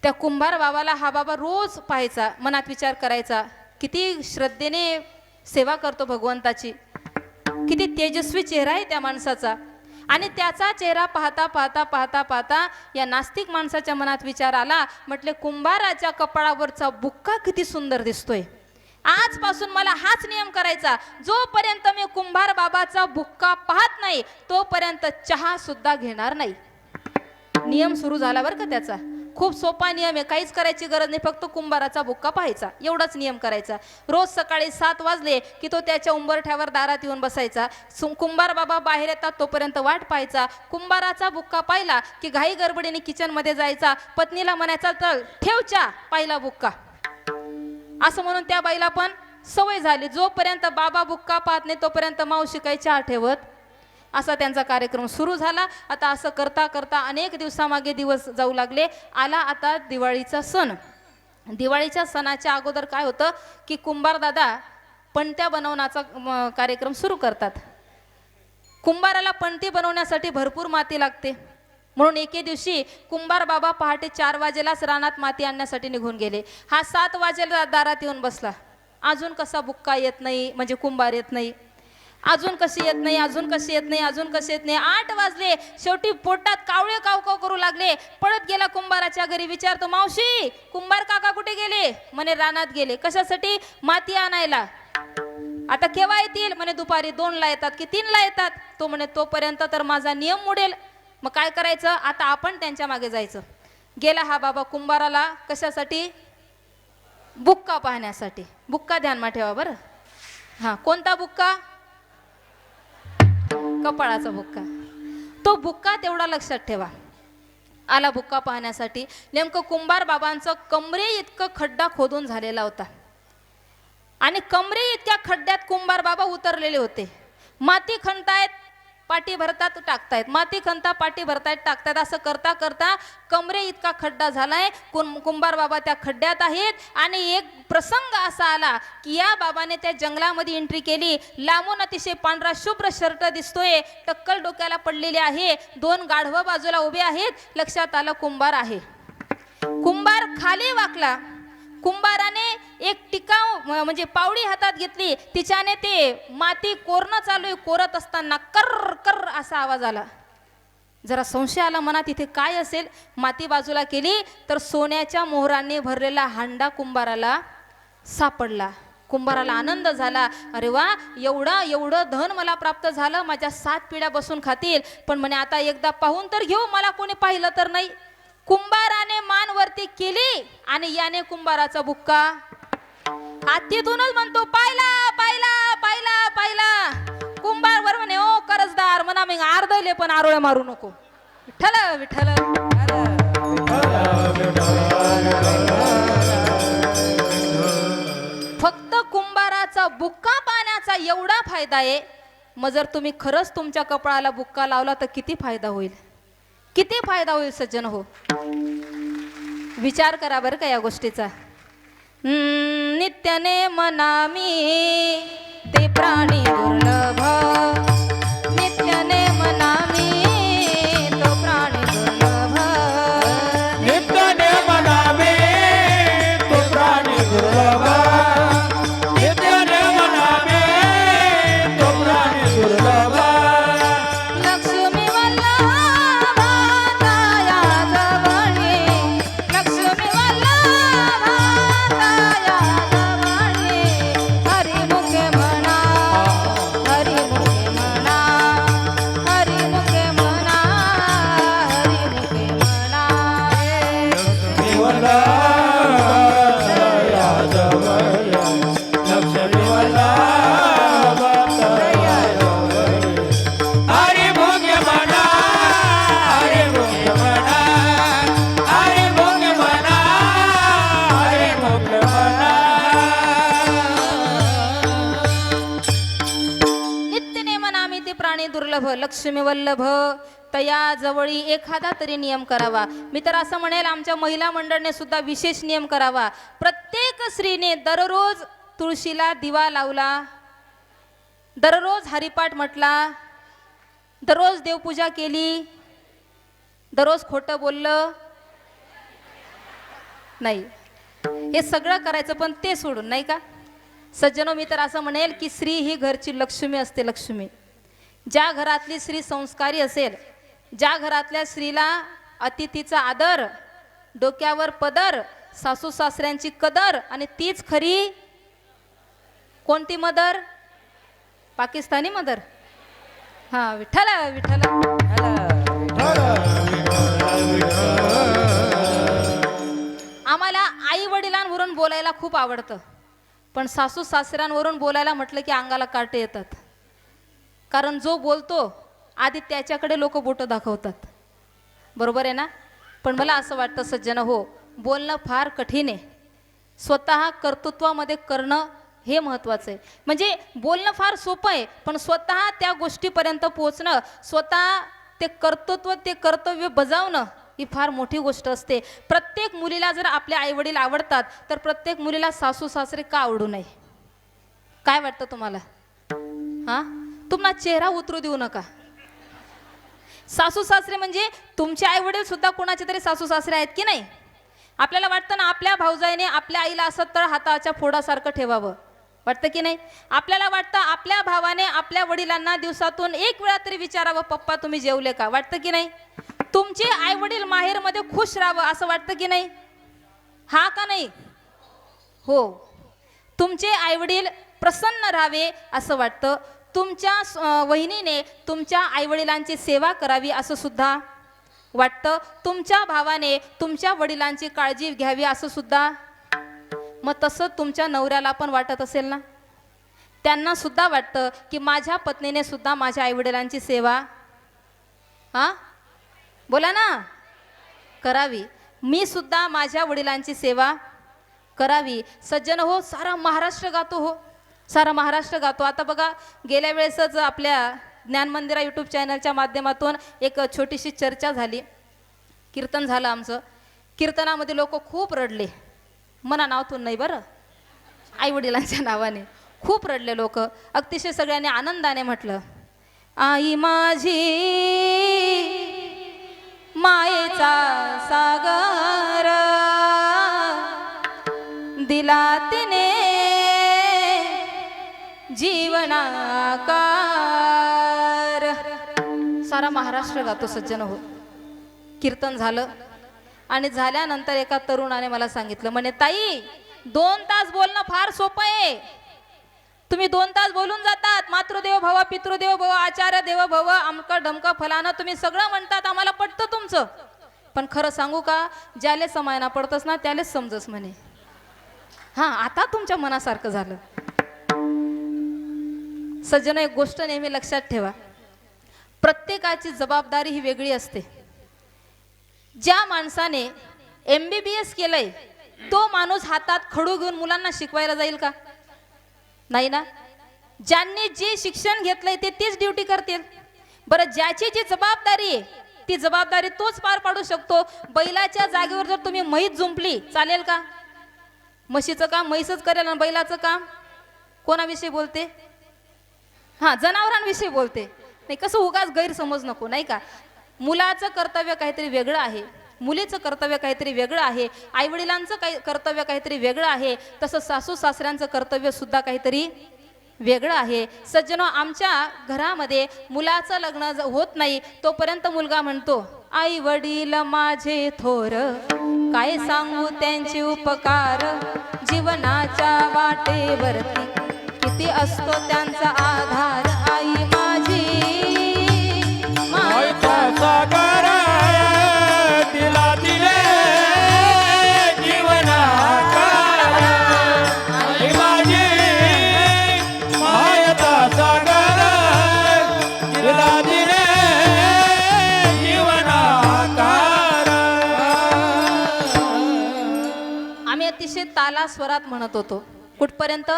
त्या कुंभार बाबाला हा बाबा रोज पाहायचा, मनात विचार करायचा, किती श्रद्धेने सेवा करतो भगवंताची, किती तेजस्वी चेहरा आहे त्या माणसाचा. आणि त्याचा चेहरा पाहता पाहता पाहता पाहता या नास्तिक माणसाच्या मनात विचार आला, म्हटले कुंभाराच्या कपाळावरचा बुक्का किती सुंदर दिसतोय, आजपासून मला हाच नियम करायचा, जोपर्यंत मी कुंभार बाबाचा बुक्का पाहत नाही तोपर्यंत चहा सुद्धा घेणार नाही. नियम सुरू झाला बरं का त्याचा. खूप सोपा नियम आहे, काहीच करायची गरज नाही, फक्त कुंभाराचा बुक्का पाहायचा, एवढाच नियम करायचा. रोज सकाळी 7 वाजले की तो त्याच्या उंबरठ्यावर दारात येऊन बसायचा. कुंभार बाबा बाहेर येतात तोपर्यंत वाट पाहायचा. कुंभाराचा बुक्का पाहिला की घाई गडबडीने किचनमध्ये जायचा, पत्नीला म्हणायचा, चल ठेव चहा, पाहिला बुक्का. असं म्हणून त्या बाईला पण सवय झाली, जोपर्यंत बाबा बुक्का पाहत नाही तोपर्यंत मावशी काही चहा ठेवत. असा त्यांचा कार्यक्रम सुरू झाला. आता असं करता करता अनेक दिवसामागे दिवस जाऊ लागले. आला आता दिवाळीचा सण. दिवाळीच्या सणाच्या अगोदर काय होतं की कुंभार दादा पणत्या बनवण्याचा कार्यक्रम सुरू करतात. कुंभाराला पणती बनवण्यासाठी भरपूर माती लागते, म्हणून एके दिवशी कुंभार बाबा पहाटे 4 वाजेलाच रानात माती आणण्यासाठी निघून गेले. हा 7 वाजेला दारात येऊन बसला. अजून कसा बुक्का येत नाही, म्हणजे कुंभार येत नाही, अजून कशी येत नाही, अजून कशी येत नाही, अजून कशी येत नाही. 8 वाजले. शेवटी पोटात कावळे कावकाव करू लागले. पळत गेला कुंभाराच्या घरी. विचारतो, मावशी कुंभार काका कुठे गेले. म्हणे रानात गेले. कशासाठी. माती आणायला. आता केव्हा येतील. म्हणे दुपारी 2ला येतात की 3ला येतात. तो म्हणे तोपर्यंत तर माझा नियम मोडेल. मग काय करायचं, आता आपण त्यांच्या मागे जायचं. गेला हा बाबा कुंभाराला कशासाठी, बुक्का पाहण्यासाठी. बुक्का ध्यानमा ठेवा बरं. हा, कोणता बुक्का, कपाळाचा बुक्का. तो बुक्का तेवढा लक्षात ठेवा. आला बुक्का पाहण्यासाठी. नेमकं कुंभार बाबांचं कमरे इतकं खड्डा खोदून झालेला होता आणि कमरे इतक्या खड्ड्यात कुंभार बाबा उतरलेले होते. माती खणतायत, पाठी भरतात, टाकतायत, माती खणता, पाठी भरतायत, टाकतायत. असं करता करता कमरे इतका खड्डा झालाय. कुंभार बाबा त्या खड्ड्यात आहेत. आणि एक प्रसंग असा आला की या बाबाने त्या जंगलामध्ये एंट्री केली. लांबून अतिशय पांढरा शुभ्र शर्ट दिसतोय, टक्कल डोक्याला पडलेली आहे, 2 गाढवं बाजूला उभे आहेत. लक्षात आलं कुंभार आहे. कुंभार खाली वाकला. कुंभाराने एक टिकाव म्हणजे पावडी हातात घेतली, तिच्याने ते माती कोरणं चालू आहे. कोरत असताना कर कर असा आवाज आला. जरा संशय आला मनात, इथे काय असेल. माती बाजूला केली तर सोन्याच्या मोहरांनी भरलेला हांडा कुंभाराला सापडला. कुंभाराला आनंद झाला. अरे वा, एवढं धन मला प्राप्त झालं, माझ्या 7 पिढ्या बसून खातील. पण म्हणे आता एकदा पाहून तर घेऊ, मला कोणी पाहिलं तर नाही. कुंभाराने मान वरती केली आणि याने कुंभाराचा बुक्का हातीतूनच म्हणतो, पाहिला पाहिला पाहिला पाहिला. कुंभार वर म्हणे, ओ करजदार, म्हणा मी अर्धले पण आरोळ्या मारू नको. विठ्ठल विठ्ठल. फक्त कुंभाराचा बुक्का पाहण्याचा एवढा फायदा आहे. मग जर तुम्ही खरंच तुमच्या कपाळाला बुक्का लावला तर किती फायदा होईल, किती फायदा होईल सज्जन हो. विचार करा बरं का या गोष्टीचा. नित्याने मनामी ते प्राणी दुर्लभ, नित्याने मनामी तो प्राणी दुर्लभ, नित्याने मनामे तो प्राणी दुर्लभ, नित्याने मनामे तो प्राणी दुर्लभ. लक्ष्मी वल्लभा दया जवळी, लक्ष्मी वल्लभा दया जवळी. हरी मुखे म्हणा, हरी मुखे प्राणी दुर्लभ लक्ष्मी वल्लभ तया जवळी एखादा तरी नियम करावा. मी तर असं म्हणेल आमच्या महिला मंडळाने सुद्धा विशेष नियम करावा. प्रत्येक स्त्रीने दररोज तुळशीला दिवा लावला, दररोज हरिपाठ म्हटला, दररोज देवपूजा केली, दररोज खोटं बोललं नाही, हे सगळं करायचं. पण ते सोडून नाही का सज्जनो, मी तर असं म्हणेल की स्त्री ही घरची लक्ष्मी असते. लक्ष्मी ज्या घरातली स्त्री संस्कारी असेल, ज्या घरातल्या स्त्रीला अतिथीचा आदर, डोक्यावर पदर, सासू सासऱ्यांची कदर, आणि तीच खरी कोणती मदर? पाकिस्तानी मदर. हा विठ्ठल विठ्ठल. आम्हाला आई वडिलांवरून बोलायला खूप आवडतं, पण सासू सासऱ्यांवरून बोलायला म्हटलं की अंगाला काटे येतात. कारण जो बोलतो आधी त्याच्याकडे लोक बोटं दाखवतात. बरोबर आहे ना? पण मला असं वाटतं सज्जन हो, बोलणं फार कठीण आहे. स्वतः कर्तृत्वामध्ये करणं हे महत्त्वाचं आहे. म्हणजे बोलणं फार सोपं आहे, पण स्वतः त्या गोष्टीपर्यंत पोहोचणं, स्वतः ते कर्तृत्व, ते कर्तव्य बजावणं ही फार मोठी गोष्ट असते. प्रत्येक मुलीला जर आपले आईवडील आवडतात, तर प्रत्येक मुलीला सासू सासरे का आवडू नये? काय वाटतं तुम्हाला? हां, तुम्हाला चेहरा उतरू देऊ नका. सासू सासरे म्हणजे तुमचे आईवडील सुद्धा कोणाचे तरी सासू सासरे आहेत की नाही? आपल्याला वाटतं ना आपल्या भाऊजाईने आपल्या आईला असं तळ हाताच्या फोडासारखं ठेवावं, वाटतं की नाही? आपल्याला वाटतं आपल्या भावाने आपल्या वडिलांना दिवसातून एक वेळा तरी विचारावं, पप्पा तुम्ही जेवले का? वाटतं की नाही? तुमचे आई वडील माहेरमध्ये खुश राहावं असं वाटतं की नाही? हा का नाही? हो, तुमचे आई वडील प्रसन्न राहावे असं वाटतं. तुमच्या वहिनीने तुमच्या आईवडिलांची सेवा करावी असं सुद्धा वाटतं. तुमच्या भावाने तुमच्या वडिलांची काळजी घ्यावी असं सुद्धा. मग तसं तुमच्या नवऱ्याला पण वाटत असेल ना? त्यांना सुद्धा वाटतं की माझ्या पत्नीने सुद्धा माझ्या आईवडिलांची सेवा हां बोला ना करावी, मी सुद्धा माझ्या वडिलांची सेवा करावी. सज्जन हो, सारा महाराष्ट्र गातो. हो, सारा महाराष्ट्र गातो. आता बघा, गेल्या वेळेसच आपल्या ज्ञानमंदिरा यूट्यूब चॅनलच्या माध्यमातून एक छोटीशी चर्चा झाली. कीर्तन झालं आमचं. कीर्तनामध्ये लोक खूप रडले. मना नावातून नाही बरं, आईवडिलांच्या नावाने खूप रडले लोक. अतिशय सगळ्यांनी आनंदाने म्हटलं, आई माझी मायेचा सागर दिला तिने जीवनाकार. सारा महाराष्ट्र गातो सज्जन हो. कीर्तन झालं आणि झाल्यानंतर एका तरुणाने मला सांगितलं, म्हणे ताई 2 तास बोलणं फार सोपं आहे. तुम्ही 2 तास बोलून जातात, मातृदेव भव, पितृदेव भव, आचार्य देव भव, अमकं ढमकं फलानं तुम्ही सगळं म्हणतात, आम्हाला पटतं तुमचं. पण खरं सांगू का, ज्याले समायना पडतस ना त्यालेच समजस म्हणे. हां, आता तुमच्या मनासारखं झालं. सज्जन, एक गोष्ट नेहमी लक्षात ठेवा, प्रत्येकाची जबाबदारी ही वेगळी असते. ज्या माणसाने MBBS केलंय तो माणूस हातात खडू घेऊन मुलांना शिकवायला जाईल का? नाही ना. ज्यांनी जे शिक्षण घेतलंय ते तीच ड्युटी करतील. बरं, ज्याची जी जबाबदारी आहे ती जबाबदारी तोच पार पाडू शकतो. बैलाच्या जागेवर जर तुम्ही म्हैस जुंपली चालेल का? म्हशीचं काम म्हैसच करेल ना, बैलाचं काम कोणाविषयी बोलते? हां, जनावरांविषयी बोलते. नाही, कसं उगाच गैरसमज नको, नाही का? मुलाचं कर्तव्य काहीतरी वेगळं आहे, मुलीचं कर्तव्य काहीतरी वेगळं आहे, आईवडिलांचं कर्तव्य काहीतरी वेगळं आहे, तसं सासू सासऱ्यांचं कर्तव्य सुद्धा काहीतरी वेगळं आहे. सज्जनो, आमच्या घरामध्ये मुलाचं लग्न होत नाही तोपर्यंत मुलगा म्हणतो, आई वडील माझे थोर, काय सांगू त्यांचे उपकार, जीवनाच्या वाटेवरती किती असतो त्यांचा आधार. आई माझी मायेचा सागर दिला तिने जीवनाकार. आई माझी मायेचा सागर दिला तिने जीवनाकार. आम्ही अतिशय ताला स्वरात म्हणत होतो. कुठपर्यंत?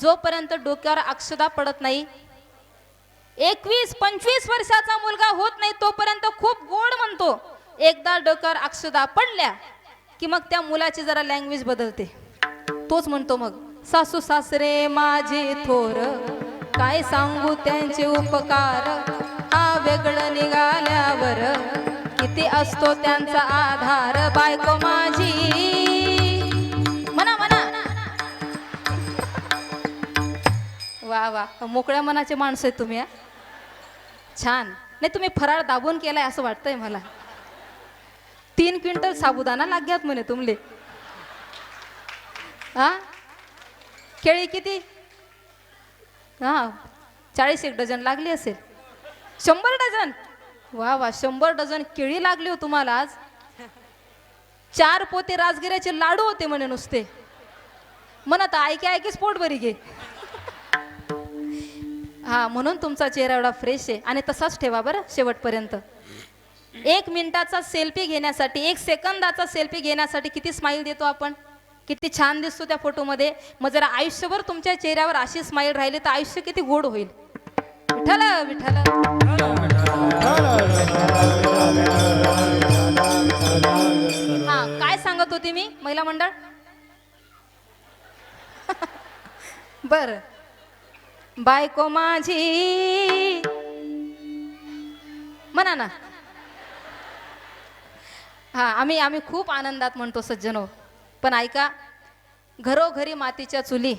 जोपर्यंत डोक्यावर अक्षदा पडत नाही 21-25 वर्षाचा मुलगा होत नाही तोपर्यंत खूप गोड म्हणतो. एकदा डोकर अक्षदा पडल्या की मग त्या मुलाची जरा लँग्वेज बदलते. तोच म्हणतो मग, सासू सासरे माझे थोर, काय सांगू त्यांचे उपकार, हा वेगळं निघाल्यावर किती असतो त्यांचा आधार. बायको माझी म्हणा म्हणा. वा वा, मोकळ्या मनाचे माणसं आहेत तुम्ही. छान. नाही, तुम्ही फराळ दाबून केलाय असं वाटतंय मला. 3 क्विंटल साबुदाणा लाग्यात म्हणे तुमले. हा, केळी किती? हा, 40 डझन लागली असेल. 100 डझन. वा वा, 100 डझन केळी लागली हो तुम्हाला आज. 4 पोते राजगिऱ्याचे लाडू होते म्हणे नुसते. म्हणत ऐके ऐकेच पोट बरी घे. हा, म्हणून तुमचा चेहरा एवढा फ्रेश आहे आणि तसाच ठेवा बरं शेवटपर्यंत. 1 मिनिटाचा सेल्फी घेण्यासाठी, 1 सेकंदाचा सेल्फी घेण्यासाठी किती स्माईल देतो आपण, किती छान दिसतो त्या फोटोमध्ये. मग जरा आयुष्यभर तुमच्या चेहऱ्यावर अशी स्माईल राहिली तर आयुष्य किती गोड होईल. विठ्ठल विठ्ठल. हा, काय सांगत होती मी, महिला मंडळ? बर, बायको माझी म्हणा ना. हा, आम्ही खूप आनंदात म्हणतो सज्जनो. पण ऐका, घरोघरी मातीच्या चुली.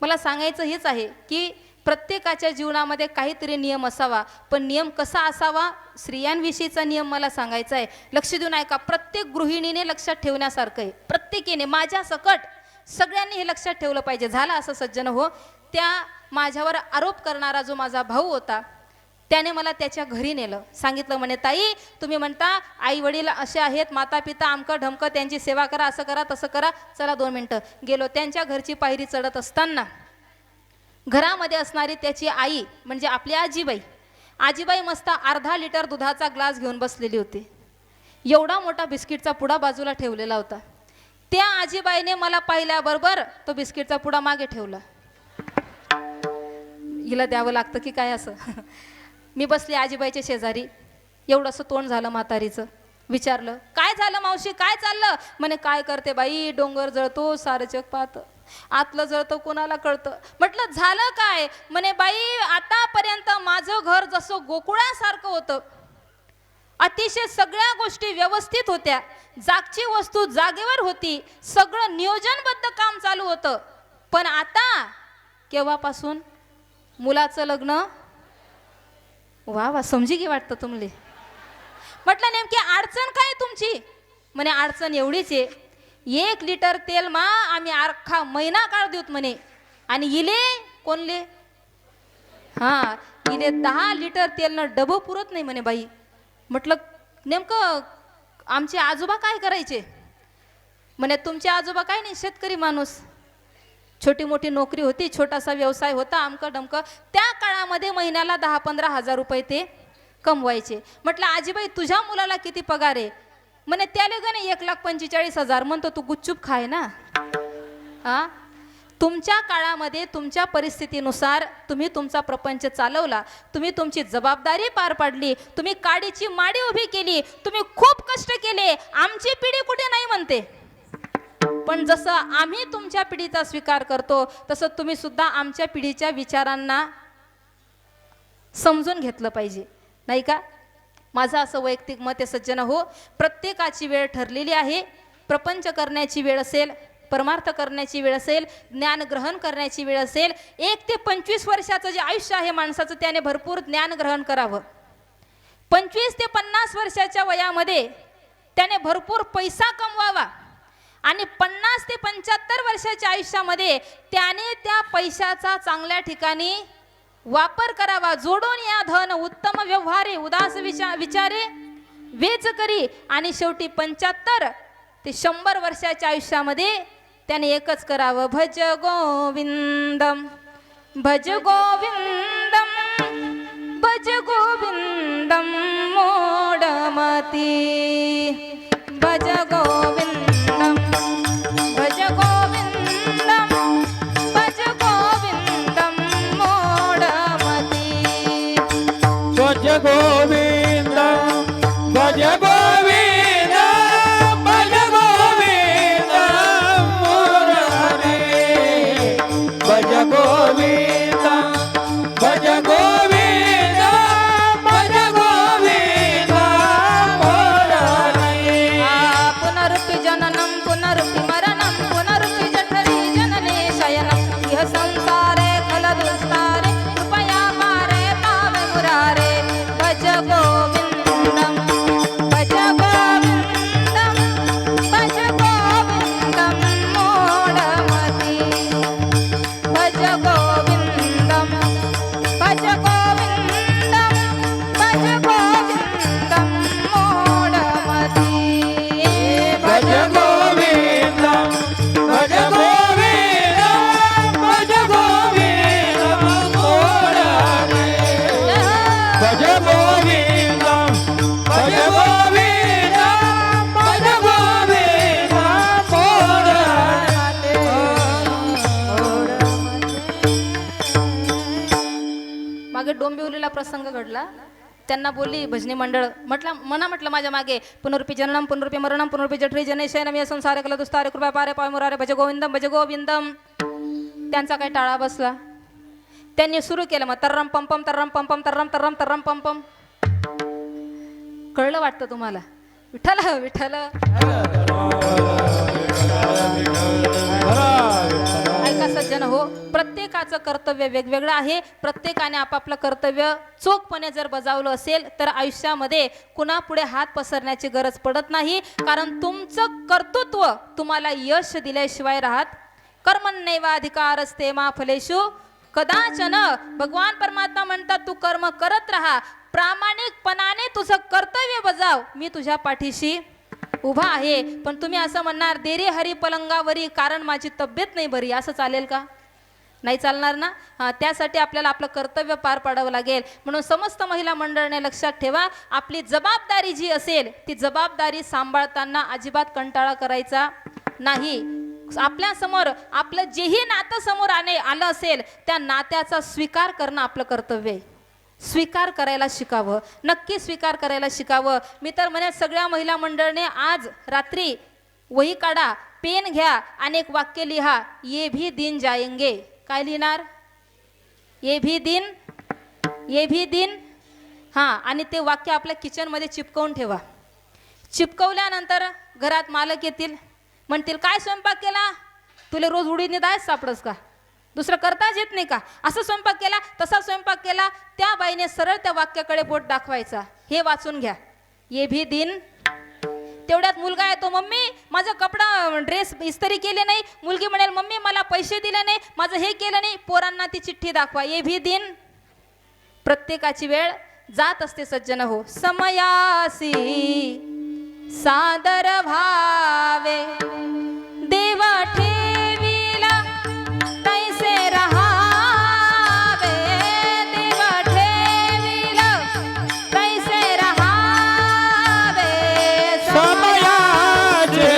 मला सांगायचं हेच आहे की प्रत्येकाच्या जीवनामध्ये काहीतरी नियम असावा, पण नियम कसा असावा, स्त्रियांविषयीचा नियम मला सांगायचा आहे. लक्ष देऊन ऐका, प्रत्येक गृहिणीने लक्षात ठेवण्यासारखं आहे. प्रत्येकीने, माझ्या सकट सगळ्यांनी हे लक्षात ठेवलं पाहिजे. झालं असं सज्जन हो, त्या माझ्यावर आरोप करणारा जो माझा भाऊ होता त्याने मला त्याच्या घरी नेलं. सांगितलं म्हणे, ताई तुम्ही म्हणता आई वडील असे आहेत, माता पिता आमकं ढमकं, त्यांची सेवा करा, असं करा तसं करा. चला 2 मिनटं. गेलो. त्यांच्या घरची पायरी चढत असताना घरामध्ये असणारी त्याची आई म्हणजे आपली आजीबाई मस्त अर्धा लिटर दुधाचा ग्लास घेऊन बसलेली होती. एवढा मोठा बिस्किटचा पुडा बाजूला ठेवलेला होता. त्या आजीबाईने मला पाहिल्याबरोबर तो बिस्किटचा पुडा मागे ठेवला. हिला द्यावं लागतं की काय असं. मी बसली आजीबाईच्या शेजारी. एवढंसं तोंड झालं म्हातारीचं. विचारलं, काय झालं मावशी, काय चाललं? म्हणे, काय करते बाई, डोंगर जळतो सारं जग पाहतं, आतलं जळतं कोणाला कळतं. म्हटलं, झालं काय? म्हणे, बाई आतापर्यंत माझं घर जसं गोकुळासारखं होतं, अतिशय सगळ्या गोष्टी व्यवस्थित होत्या, जागची वस्तू जागेवर होती, सगळं नियोजनबद्ध काम चालू होतं. पण आता केव्हापासून मुलाचं लग्न. वा वा, समजी की वाटतं तुमले. म्हटलं, नेमकी अडचण काय तुमची? म्हणे, अडचण एवढीच आहे, 1 लिटर तेल मा आम्ही अख्खा महिना काढ देऊत म्हणे, आणि इले कोणले, हा इले 10 लिटर तेलनं डबं पुरत नाही म्हणे बाई. म्हटलं, नेमकं आमचे आजोबा काय करायचे? म्हणे, तुमचे आजोबा काय नाही, शेतकरी माणूस, छोटी मोठी नोकरी होती, छोटासा व्यवसाय होता, अमकं डमकं. त्या काळामध्ये महिन्याला 10-15 हजार रुपये ते कमवायचे. म्हटलं, आजीबाई तुझ्या मुलाला किती पगार आहे? म्हणे, त्याला गणे 1,45,000. म्हणतो, तू गुच्चूप खाय ना. हा, तुमच्या काळामध्ये तुमच्या परिस्थितीनुसार तुम्ही तुमचा प्रपंच चालवला, तुम्ही तुमची जबाबदारी पार पाडली, तुम्ही काडीची माडी उभी केली, तुम्ही खूप कष्ट केले. आमची पिढी कुठे नाही म्हणते, पण जसं आम्ही तुमच्या पिढीचा स्वीकार करतो तसं तुम्ही सुद्धा आमच्या पिढीच्या विचारांना समजून घेतलं पाहिजे, नाही का? माझं असं वैयक्तिक मत आहे सज्जन हो. प्रत्येकाची वेळ ठरलेली आहे. प्रपंच करण्याची वेळ असेल, परमार्थ करण्याची वेळ असेल, ज्ञान ग्रहण करण्याची वेळ असेल. 1 ते 25 वर्षाचं जे आयुष्य आहे माणसाचं, त्याने भरपूर ज्ञान ग्रहण करावं. 25 ते 50 वर्षाच्या वयामध्ये त्याने भरपूर पैसा कमवावा, आणि 50 ते 75 वर्षाच्या आयुष्यामध्ये त्याने त्या पैशाचा चांगल्या ठिकाणी वापर करावा. जोडून या धन उत्तम व्यवहारे, उदास विचारे वेच करी. आणि शेवटी 75 ते 100 वर्षाच्या आयुष्यामध्ये त्याने एकच करावं, भज गोविंदम भज गोविंदम भज गोविंदम मोडमती भज गोविंदम भज गोविंदम भज गोविंदम मोडमती. भज गोविंद भज गोविंद भज गोविंद मुरारी भज गोविंद भज गोविंद भज गोविंद मुरारी पुनरुक्ति जननं पुनरुक्ति मरणं पुनरुक्ति जठरी जनने शयनं इह संसारे खलदुस्तारे कृपया पारे पावे मुरारे भज गोविन्दं भज गोविन्दं भज गोविन्दं मूढमती भज गोविन्दं भज गोविन्दं भज गोविन्दं मूढमती भज गोविंद भज गोविंद भज गोविंद मुरारी भज गोविंद भज गोविंद भज गोविंद मागे डोंबिवलीला प्रसंग घडला. त्यांना बोलली भजनी मंडळ म्हटलं माझ्या मागे पुनरुपी जननम पुनरुपी मरणम पुनरुपी जठरी जनेशयनम या संसारे कल दुस्तारे कृपा पारे पाय मुरारे भज गोविंदम भज गोविंदम. त्यांचा काही टाळा बसला. त्यांनी सुरू केलं मग तर्रम पंपम तर्रम पंपम तर्रम तर्रम तर्रम पंपम. कळलं वाटतं तुम्हाला? विठ्ठल विठ्ठल ऐका सज्जन हो, प्रत्येकाचं कर्तव्य वेगवेगळं आहे. प्रत्येकाने आपापलं कर्तव्य चोखपणे जर बजावलं असेल तर आयुष्यामध्ये कुणापुढे हात पसरण्याची गरज पडत नाही. कारण तुमचं कर्तृत्व तुम्हाला यश दिल्याशिवाय राहत कर्मण्येवाधिकारस्ते मा फलेषु कदाचन. भगवान परमात्मा म्हणतात तू कर्म करत राहा, प्रामाणिकपणाने तुझं कर्तव्य बजाव, मी तुझ्या पाठीशी उभा आहे. पण तुम्ही असं म्हणणार देरे हरी पलंगावरी कारण माझी तब्येत नाही बरी, असं चालेल का? नाही चालणार ना. त्यासाठी आपल्याला आपलं कर्तव्य पार पाडावं लागेल. म्हणून समस्त महिला मंडळाने लक्षात ठेवा, आपली जबाबदारी जी असेल ती जबाबदारी सांभाळताना अजिबात कंटाळा करायचा नाही. आपल्या समोर आपलं जेही नातं समोर आलं असेल त्या नात्याचा स्वीकार करणं आपलं कर्तव्य आहे. स्वीकार करायला शिकावं, नक्की स्वीकार करायला शिकावं. मी तर म्हणेन सगळ्या महिला मंडळने आज रात्री वही काढा, पेन घ्या आणि एक वाक्य लिहा, ये भी दिन जाएंगे. काय लिहिणार? ये भी दिन. हां, आणि ते वाक्य आपल्या किचनमध्ये चिपकवून ठेवा. चिपकवल्यानंतर घरात मालक येतील, म्हणतील काय स्वयंपाक केला? तुला रोज उडीदनी डाळ सापडस का? दुसरं करताच येत नाही का? असं स्वयंपाक केला, तसा स्वयंपाक केला. त्या बाईने सरळ त्या वाक्याकडे बोट दाखवायचा, हे वाचून घ्या, ये भी दिन. तेवढ्यात मुलगा येतो, मम्मी माझा कपडा ड्रेस इस्त्री केले नाही. मुलगी म्हणेल मम्मी मला पैसे दिले नाही, माझं हे केलं नाही. पोरांना ती चिठ्ठी दाखवा, ये भी दिन. प्रत्येकाची वेळ जात असते सज्जन हो. समयासी सादर भावे देवा ठेविला तैसे रहावे. देवा ठेविला तैसे रहावे. समयाचे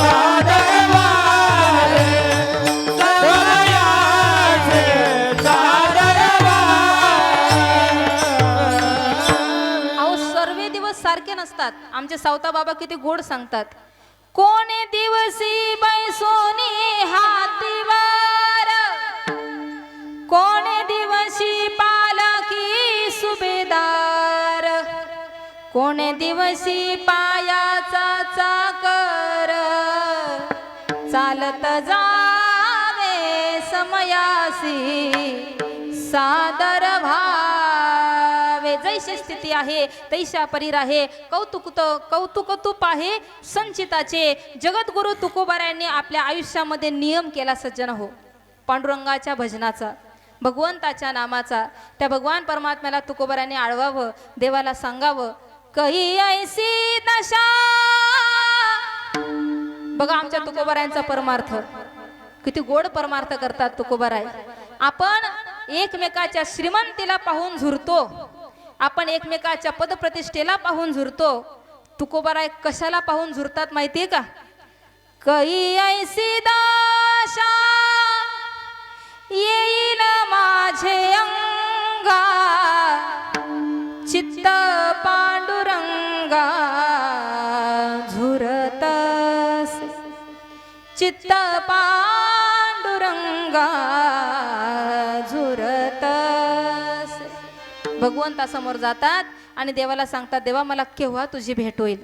सादरवारे समयाचे सादरवारे. अहो सर्व दिवस सारखे नसतात. आमचे सावता बाबा किती गोड सांगतात, कोणे दिवसी बैसोनी हातीवार, कोणे दिवशी पालकी सुभेदार, कोणे दिवशी पायाचा चाकर, चालत जावे समयासी सादर भावे. जैशी स्थिती आहे तैशा परीर आहे. कौतुक तूप आहे संचिताचे. जगद्गुरु तुकोबारायांनी आपल्या आयुष्यामध्ये नियम केला सज्जन हो, पांडुरंगाच्या भजनाचा, भगवंताच्या नामाचा. त्या भगवान परमात्म्याला तुकोबारायांनी आळवावं, देवाला सांगावं, कही ऐसी दशा. बघा आमच्या तुकोबारायांचा परमार्थ, किती गोड परमार्थ करतात तुकोबाराय. आपण एकमेकाच्या श्रीमंतीला पाहून झुरतो, आपण एकमेकाच्या पदप्रतिष्ठेला पाहून झुरतो. तुकोबाराय कशाला पाहून झुरतात माहितीये का? कही ऐसी दशा येईल माझे अंगा, चित्त पांडुरंगा झुरतस, चित्त पांडुरंगा झुरतस. भगवंतासमोर जातात आणि देवाला सांगतात, देवा मला केव्हा तुझी भेट होईल,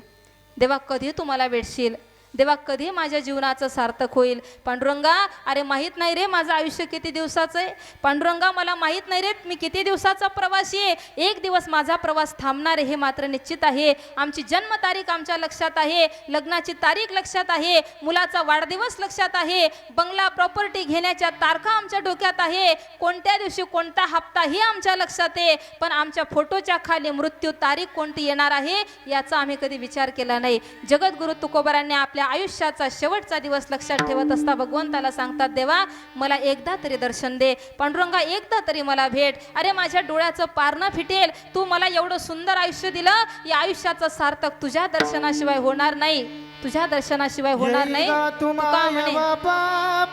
देवा कधी तू मला भेटशील, देवा कधी माझ्या जीवनाचं सार्थक होईल. पांडुरंगा अरे माहीत नाही रे माझं आयुष्य किती दिवसाचं आहे, पांडुरंगा मला माहीत नाही रे मी किती दिवसाचा प्रवासी आहे, एक दिवस माझा प्रवास थांबणार आहे हे मात्र निश्चित आहे. आमची जन्मतारीख आमच्या लक्षात आहे, लग्नाची तारीख लक्षात आहे, मुलाचा वाढदिवस लक्षात आहे, बंगला प्रॉपर्टी घेण्याच्या तारखा आमच्या डोक्यात आहे, कोणत्या दिवशी कोणता हप्ता ही आमच्या लक्षात आहे, पण आमच्या फोटोच्या खाली मृत्यू तारीख कोणती येणार आहे याचा आम्ही कधी विचार केला नाही. जगद्गुरु तुकोबारांनी आपल्या आयुष्याचा शेवटचा दिवस लक्षात ठेवत असता भगवंताला सांगतात, देवा मला एकदा तरी दर्शन दे, पांडुरंगा एकदा तरी मला भेट. अरे माझ्या डोळ्याचं पारणं फिटेल, तू मला एवढं सुंदर आयुष्य दिलं, या आयुष्याचं सार्थक तुझ्या दर्शनाशिवाय होणार नाही, तुझ्या दर्शनाशिवाय होणार नाही. तुका म्हणे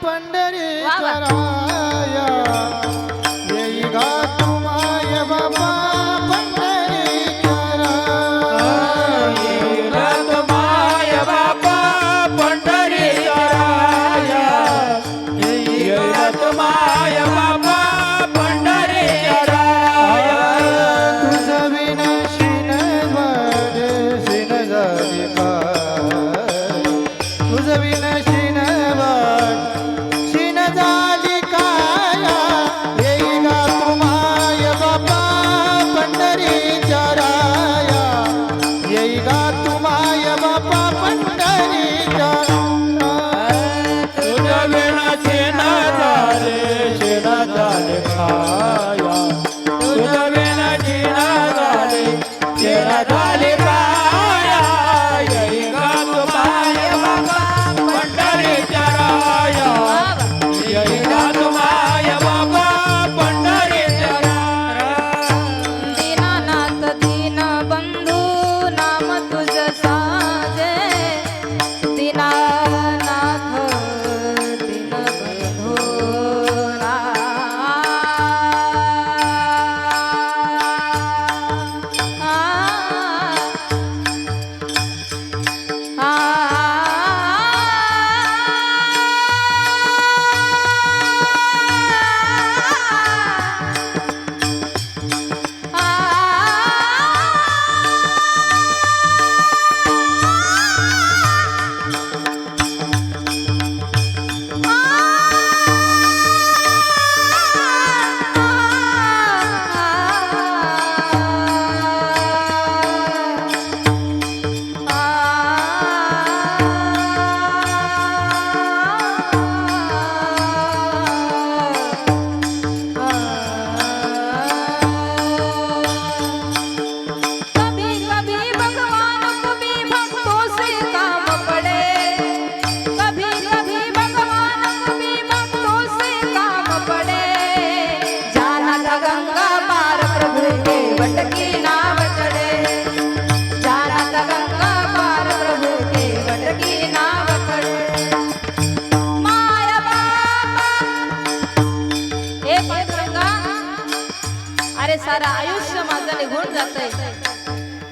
पंढरी वा वा. सारा आयुष्य माझं निघून जातंय,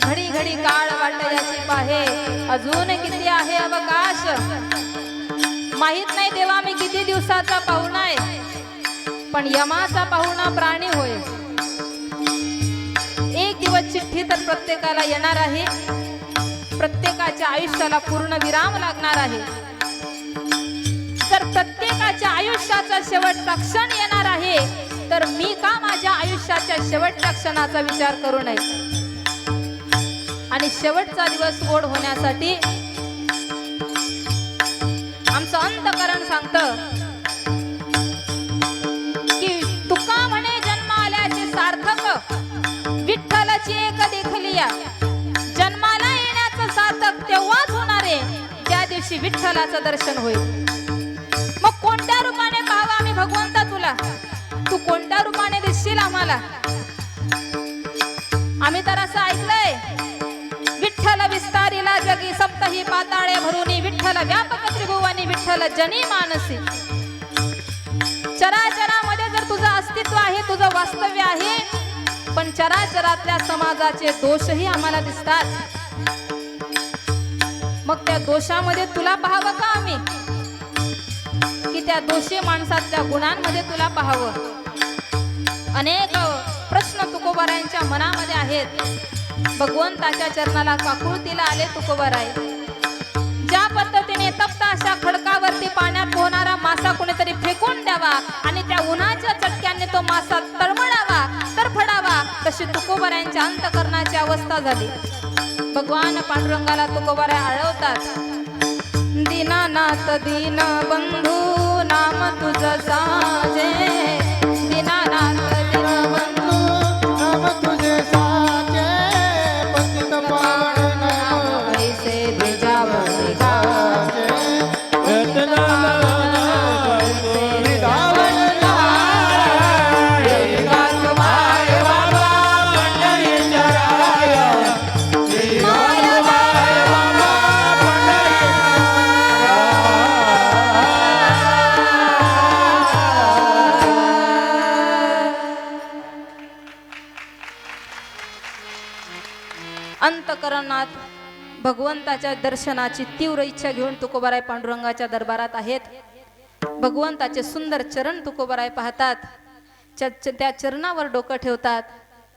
घडी घडी काळ वाटयाची पाहे, अजून किती आहे अवकाश, माहित नाही देवा मी किती दिवसाचा पाहुणा आहे, पण यमाचा पाहुणा प्राणी होय. एक दिवस चिठ्ठी तर प्रत्येकाला येणार आहे, प्रत्येकाच्या आयुष्याला पूर्ण विराम लागणार आहे. तर प्रत्येकाच्या आयुष्याचा शेवटचा क्षण येणार आहे, तर मी का माझ्या आयुष्याच्या शेवटच्या क्षणाचा विचार करू नये. आणि शेवटचा दिवस गोड होण्यासाठी आमचं अंतःकरण सांगतं की तुका म्हणे जन्म आल्याचे सार्थक, विठ्ठलाची एक देखलिया. जन्माला येण्याचं सार्थक तेव्हाच होणार आहे ज्या दिवशी विठ्ठलाचं दर्शन होईल. मग कोणत्या रूपाने पाहावं आम्ही भगवंता तुला, तू कोणत्या रूपाने दिसशील आम्हाला. आम्ही तर असं ऐकलंय, विठ्ठल विस्तारिला जगी सप्तही पाताळे भरुनी, विठ्ठल व्यापक त्रिभुवनी, विठ्ठल जनी मानसी. चराचरामध्ये जर तुझं अस्तित्व आहे, तुझं वास्तव्य आहे, पण चराचरातल्या समाजाचे दोषही आम्हाला दिसतात. मग त्या दोषामध्ये तुला पाहावं का आम्ही, की त्या दोषी माणसातल्या गुणांमध्ये तुला पाहावं? अनेक प्रश्न तुकोबारायांच्या मनामध्ये आहेत. भगवंताच्या चरणाला काकुळतीला आले तुकोबाराय. ज्या पद्धतीने तप्त अशा खडकावरती पाण्यात पोहणारा मासा कोणीतरी फेकून द्यावा आणि त्या उन्हाच्या चटक्याने तो मासा तळमळावा, तरफडावा, तशी तुकोबारायांच्या अंतकरणाची अवस्था झाली. भगवान पांडुरंगाला तुकोबाराय आळवतात. दीनानाथ दीन बंधू नाम तुझं साजे, दीनानाथ दीन बंधू नाम तुझे साचे, पतित पावन नाम ऐसे द्विजावरी गाजे, अंतकरणात भगवंताच्या दर्शनाची तीव्र इच्छा घेऊन तुकोबाराय पांडुरंगाच्या दरबारात आहेत. भगवंताचे सुंदर चरण तुकोबाराय पाहतात. त्या चरणावर डोकं ठेवतात.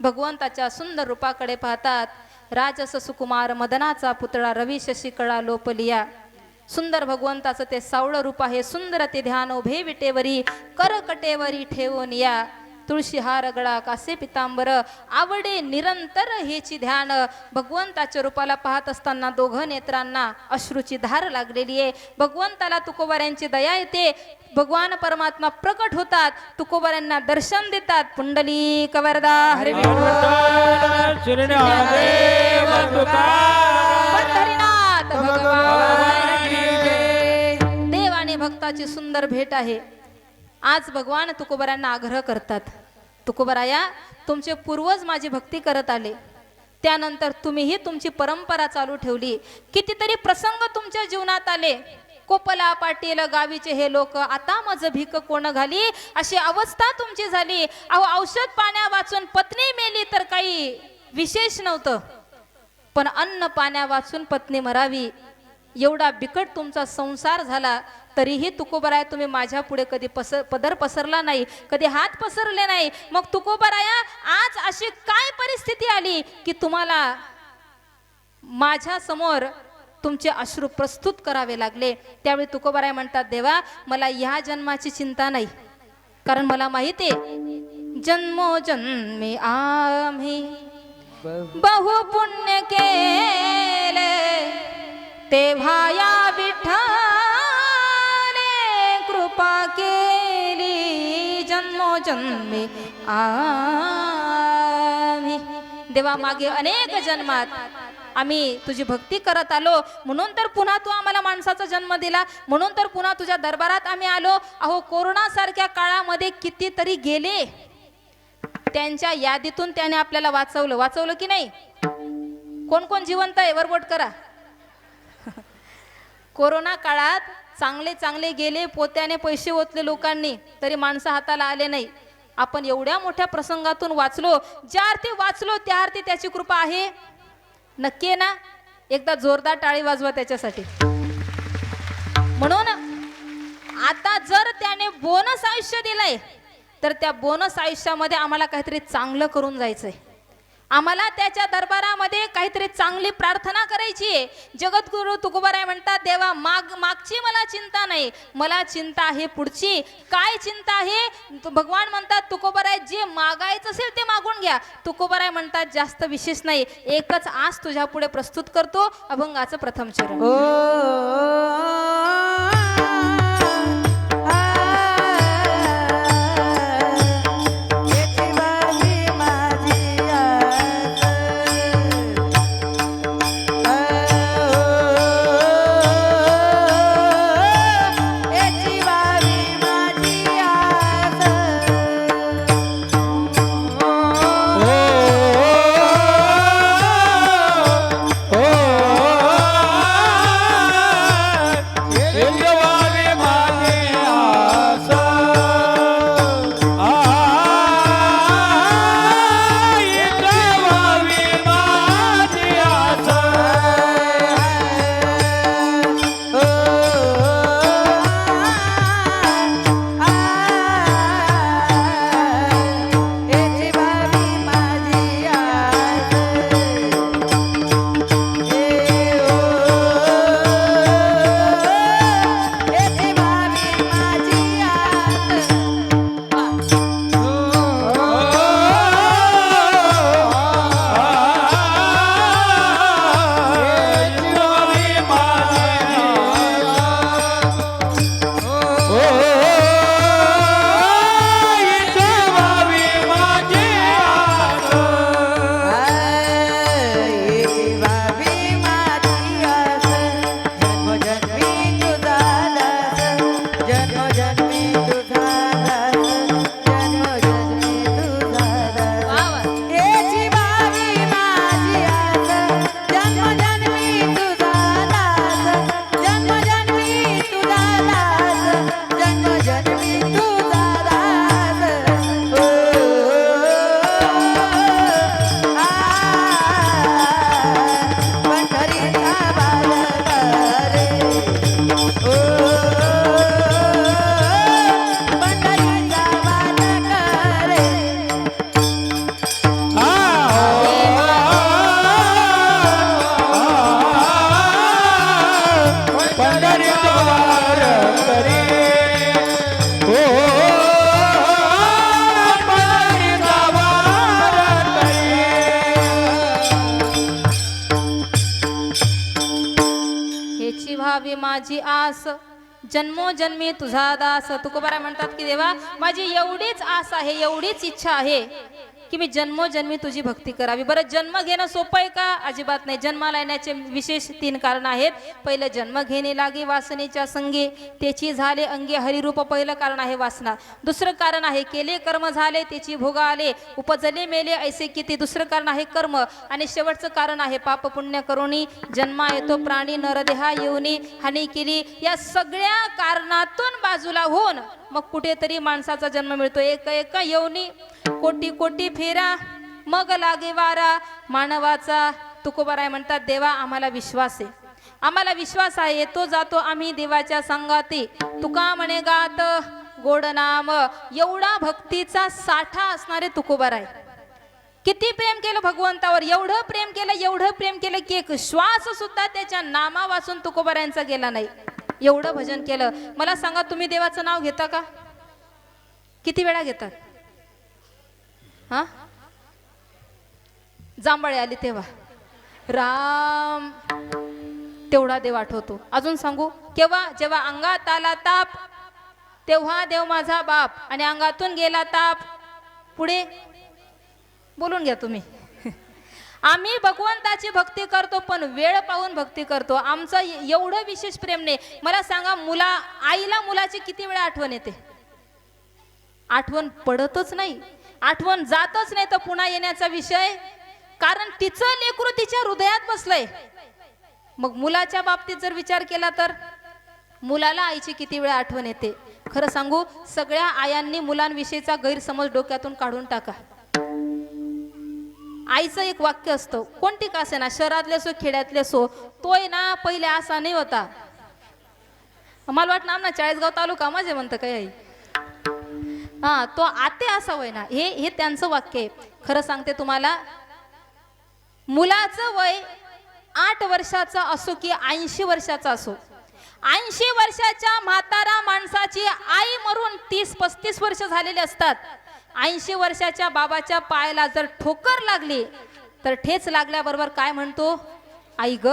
भगवंताच्या सुंदर रूपाकडे पाहतात. राजस सुकुमार मदनाचा पुतळा रवी शशिकळा लोपलिया. सुंदर भगवंताचं ते सावळं रूप आहे. सुंदर ते ध्यान उभे विटेवरी करकटेवरी ठेवून या. तुळशी हार गळा कासे पितांबर आवडे निरंतर हेची ध्यान. भगवंताच्या रूपाला पाहत असताना दोघं नेत्रांना अश्रूची धार लागलेली आहे. भगवंताला तुकोबारायांची दया येते. भगवान परमात्मा प्रकट होतात. तुकोबारायांना दर्शन देतात. पुंडलिक वरदा हरी पंढरीनाथ भगवान की जय. देव आणि भक्ताची सुंदर भेट आहे. आज भगवान तुकोबारायांना आग्रह करतात. तुकोबाराया, तुमचे पूर्वज माझी भक्ती करत आले, त्यानंतर तुम्हीही तुमची परंपरा चालू ठेवली. कितीतरी प्रसंग तुमच्या जीवनात आले. कोपला पाटील गावीचे हे लोक, आता मज भीक कोण घाली, अशी अवस्था तुमची झाली. अहो, औषध पाण्या वाचून पत्नी मेली तर काही विशेष नव्हतं, पण अन्न पाण्या वाचून पत्नी मरावी एवढा बिकट तुमचा संसार झाला. तरीही तुकोबाराया तुम्ही माझ्या पुढे कधी पदर पसरला नाही, कधी हात पसरले नाही. मग तुकोबाराया, आज अशी काय परिस्थिती आली की तुम्हाला माझ्या समोर तुमचे अश्रू प्रस्तुत करावे लागले? त्यावेळी तुकोबाराया म्हणतात, देवा, मला ह्या जन्माची चिंता नाही, कारण मला माहिती आहे जन्मोजन्मी आम्ही बहु पुण्य केले, तेव्हा या विठ्ठले कृपा केली जन्मोजन्मी आम्ही. देवा, मागे अनेक जन्मात आम्ही तुझी भक्ती करत आलो, म्हणून तर पुन्हा तू आम्हाला माणसाचा जन्म दिला, म्हणून तर पुन्हा तुझ्या दरबारात आम्ही आलो. अहो, कोरोना सारख्या काळामध्ये कितीतरी गेले, त्यांच्या यादीतून त्याने आपल्याला वाचवलं की नाही? कोण कोण जिवंत आहे वरवट करा. कोरोना काळात चांगले गेले, पोत्याने पैसे ओतले लोकांनी, तरी माणसं हाताला आले नाही. आपण एवढ्या मोठ्या प्रसंगातून वाचलो, ज्या अर्थी वाचलो त्या अर्थी त्याची कृपा आहे. नक्की आहे ना? एकदा जोरदार टाळी वाजवा त्याच्यासाठी. म्हणून आता जर त्याने बोनस आयुष्य दिलंय, तर त्या बोनस आयुष्यामध्ये आम्हाला काहीतरी चांगलं करून जायचंय. आम्हाला त्याच्या दरबारामध्ये काहीतरी चांगली प्रार्थना करायची आहे. जगद्गुरु तुकोबाराय म्हणतात, देवा, मागची मला चिंता नाही, मला चिंता आहे पुढची. काय चिंता आहे? भगवान म्हणतात, तुकोबाराय, जे मागायचं असेल ते मागून घ्या. तुकोबाराय म्हणतात, जास्त विशेष नाही, एकच आस तुझ्या पुढे प्रस्तुत करतो, अभंगाचं प्रथम चरण. हे पुरावी माझी आस, जन्मोजन्मी तुझा दास. तुकोबाराय म्हणतात की देवा माझी एवढीच आस आहे, एवढीच इच्छा आहे की मी जन्मोजन्मी तुझी भक्ती करावी. बरं, जन्म घेणं सोपं आहे का? अजिबात नाही. जन्माला येण्याचे विशेष 3 कारण आहेत. पहिलं, जन्म घेणे लागे वासनेच्या संगे, त्याची झाले अंगे हरिरूप. पहिलं कारण आहे वासना. दुसरं कारण आहे केले कर्म झाले त्याची भोग आले, उपजले मेले ऐसे किती. दुसरं कारण आहे कर्म. आणि शेवटचं कारण आहे पाप पुण्य करुणी जन्मा येतो प्राणी नरदेहा येऊनी हानी केली. या सगळ्या कारणातून बाजूला होऊन मग कुठेतरी माणसाचा जन्म मिळतो. एक एक येऊनी कोटी कोटी फेरा मग लागे वारा मानवाचा. तुकोबाराय म्हणतात देवा आम्हाला विश्वास आहे, आम्हाला विश्वास आहे, येतो जातो आम्ही देवाच्या संगाती. तुका म्हणे गात गोड नाम. एवढा भक्तीचा साठा असणारे तुकोबाराय. किती प्रेम केलं भगवंतावर, एवढं प्रेम केलं, एवढं प्रेम केलं की एक श्वास सुद्धा त्याच्या नामा वाचून तुकोबारायांचा गेला नाही. एवढं भजन केलं. मला सांगा तुम्ही देवाचं नाव घेता का? किती वेळा घेतात? हा, जांभळे आली तेव्हा राम तेवढा देव आठवतो. अजून सांगू केव्हा? जेव्हा अंगात आला ताप तेव्हा देव माझा बाप, आणि अंगातून गेला ताप पुढे बोलून घ्या तुम्ही. आम्ही भगवंताची भक्ती करतो पण वेळ पाहून भक्ती करतो. आमचं एवढं विशेष प्रेम नाही. मला सांगा आईला मुलाची किती वेळा आठवण येते? आठवण पडतच नाही, आठवण जातच नाही तर पुन्हा येण्याचा विषय. कारण तिचं लेकरू तिच्या हृदयात बसलंय. मग मुलाच्या बाबतीत जर विचार केला तर मुलाला आईची किती वेळा आठवण येते? खरं सांगू सगळ्या आयांनी मुलांविषयीचा गैरसमज डोक्यातून काढून टाका. आईचं एक वाक्य असतं, कोणती का असे ना, शहरातले असो खेड्यातले असो, तोय ना पहिले असा नाही होता. मला वाटतं आमना 40गाव तालुका माझे म्हणतं काय आई, हा तो आते असा वय ना. हे त्यांचं वाक्य आहे. खरं सांगते तुम्हाला, मुलाचं वय 8 वर्षाचा असो की 80 वर्षाचा असो, 80 वर्षाच्या म्हातारा माणसाची आई मरून 30-35 वर्ष झालेले असतात. 80 वर्षाच्या बाबाच्या पायाला जर ठोकर लागली तर ठेच लागल्याबरोबर काय म्हणतो? आई ग.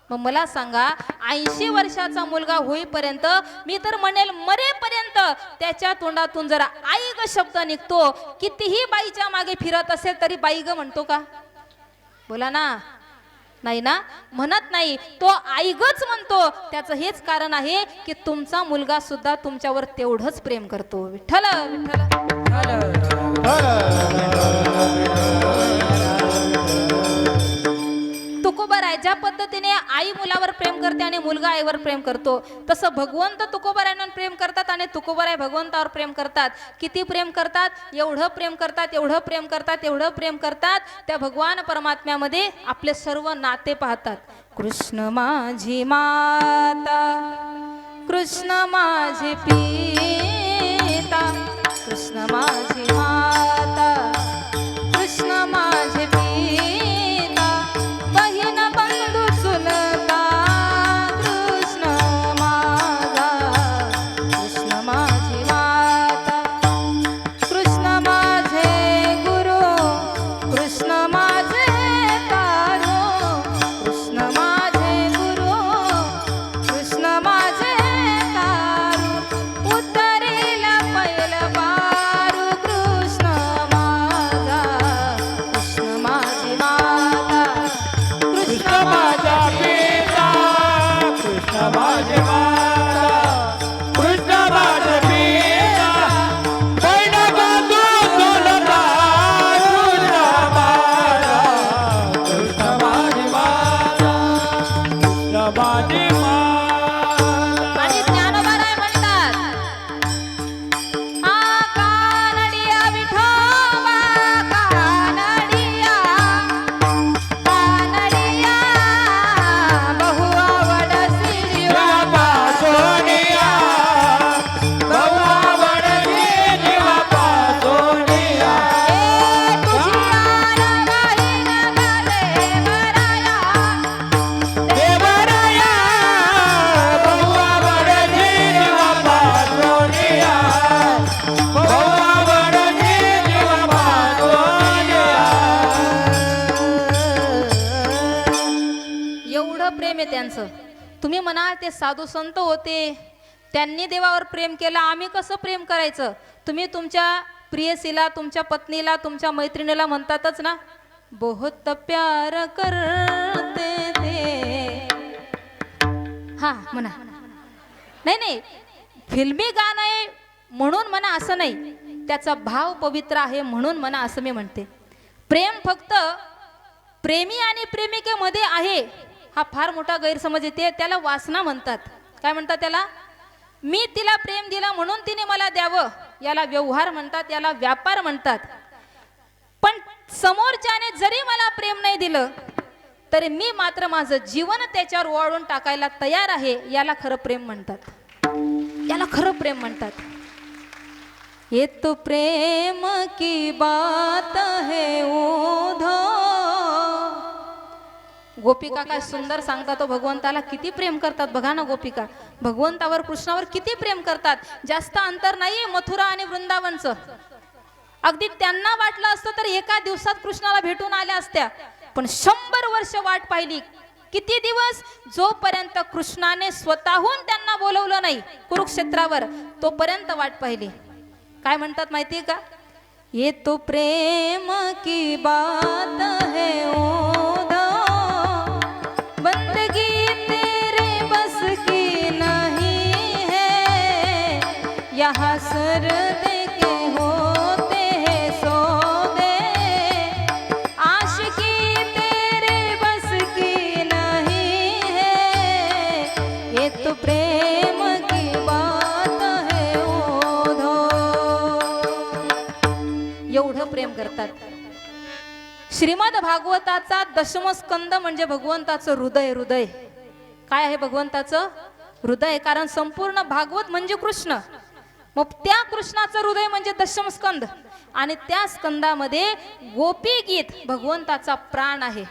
मग मला सांगा 80 वर्षाचा मुलगा होईपर्यंत, मी तर म्हणेल मरेपर्यंत, त्याच्या तोंडातून जर आई ग शब्द निघतो, कितीही बाईच्या मागे फिरत असेल तरी बाई ग म्हणतो का? बोला ना. नाही ना, म्हणत नाही. तो आई गच म्हणतो. त्याचं हेच कारण आहे की तुमचा मुलगा सुद्धा तुमच्यावर तेवढंच प्रेम करतो. विठ्ठल विठ्ठल. तुकोबाराय ज्या पद्धतीने आई मुलावर प्रेम करते आणि मुलगा आईवर प्रेम करतो, तसं भगवंत तुकोबारायांवर प्रेम करतात आणि तुकोबाराय भगवंतावर प्रेम करतात. किती प्रेम करतात? एवढं प्रेम करतात, एवढं प्रेम करतात, एवढं प्रेम करतात. त्या भगवान परमात्म्यामध्ये आपले सर्व नाते पाहतात. कृष्ण माझी माता, कृष्ण माझे पिता, कृष्ण माझी माता, कृष्ण माझे पिता, बहीण बंधू चुलता, कृष्ण माझा, कृष्ण माझी माता, कृष्ण माझे गुरु, कृष्ण माझे तारू, कृष्ण माझे गुरु, कृष्ण माझे तारू, उतरेला पैल पारू, कृष्ण माझा, कृष्ण माझी माता, कृष्ण माझा पिता, कृष्ण माझे माता, कृष्ण माझे पिता, बहीण बंधू चुलता, कृष्ण माझा, कृष्ण माझी माता, कृष्ण माझी माता. आणि ज्ञानोबाराय म्हणतात, आ कानडिया विठोबा, कानडिया, कानडिया, बहु आवडसी जीवा. सोनिया, बहु आवडती जीवा सोनिया. ए तुझी आराही नगाले मराया, देवराया, बहु आवडती जीवा सोनिया, बहु आवडती जीवा सोनिया. एवढं प्रेम आहे त्यांचं. तुम्ही म्हणाल ते साधू संत होते, त्यांनी देवावर प्रेम केलं, आम्ही कसं प्रेम करायचं? तुम्ही तुमच्या प्रियसीला, तुमच्या पत्नीला, तुमच्या मैत्रिणीला म्हणतातच ना, बहुत प्यार करते थे. हा म्हणा. नाही नाही, फिल्मी गाणं आहे म्हणून म्हणा असं नाही, त्याचा भाव पवित्र आहे म्हणून म्हणा असं मी म्हणते. प्रेम फक्त प्रेमी आणि प्रेमिकेमध्ये आहे हा फार मोठा गैरसमज येते. त्याला वासना म्हणतात. काय म्हणतात त्याला? मी तिला प्रेम दिलं म्हणून तिने मला द्यावं, याला व्यवहार म्हणतात, याला व्यापार म्हणतात. पण समोरच्याने जरी मला प्रेम नाही दिलं तरी मी मात्र माझं जीवन त्याच्यावर ओवाळून टाकायला तयार आहे, याला खरं प्रेम म्हणतात. याला खरं प्रेम म्हणतात. ये तो प्रेम की बात है ओधो. गोपिका काय सुंदर सांगतात तो भगवंताला किती प्रेम करतात. बघा ना गोपिका भगवंतावर, कृष्णावर किती प्रेम करतात. जास्त अंतर नाहीये मथुरा आणि वृंदावनचं. अगदी त्यांना वाटलं असतं तर एका दिवसात कृष्णाला भेटून आल्या असत्या, पण 100 वर्ष वाट पाहिली. किती दिवस? जोपर्यंत कृष्णाने स्वतःहून त्यांना बोलवलं नाही कुरुक्षेत्रावर, तोपर्यंत वाट पाहिली. काय म्हणतात माहितीये का? ये तो प्रेम की बात है ओधो, बंदगी तेरे बस की नहीं है, यहाँ सर दे के होते हैं सौदे, आशिकी तेरे बस की नहीं है, ये तो प्रेम की बात है ओधो. एवढं प्रेम करतात. श्रीमद भागवताचा दशमस्कंद म्हणजे भगवंताचं हृदय. हृदय काय आहे? भगवंताचं हृदय. कारण संपूर्ण भागवत म्हणजे कृष्ण, मग त्या कृष्णाचं हृदय म्हणजे दशमस्कंद. आणि त्या स्कंदामध्ये गोपी गीत भगवंताचा प्राण आहे.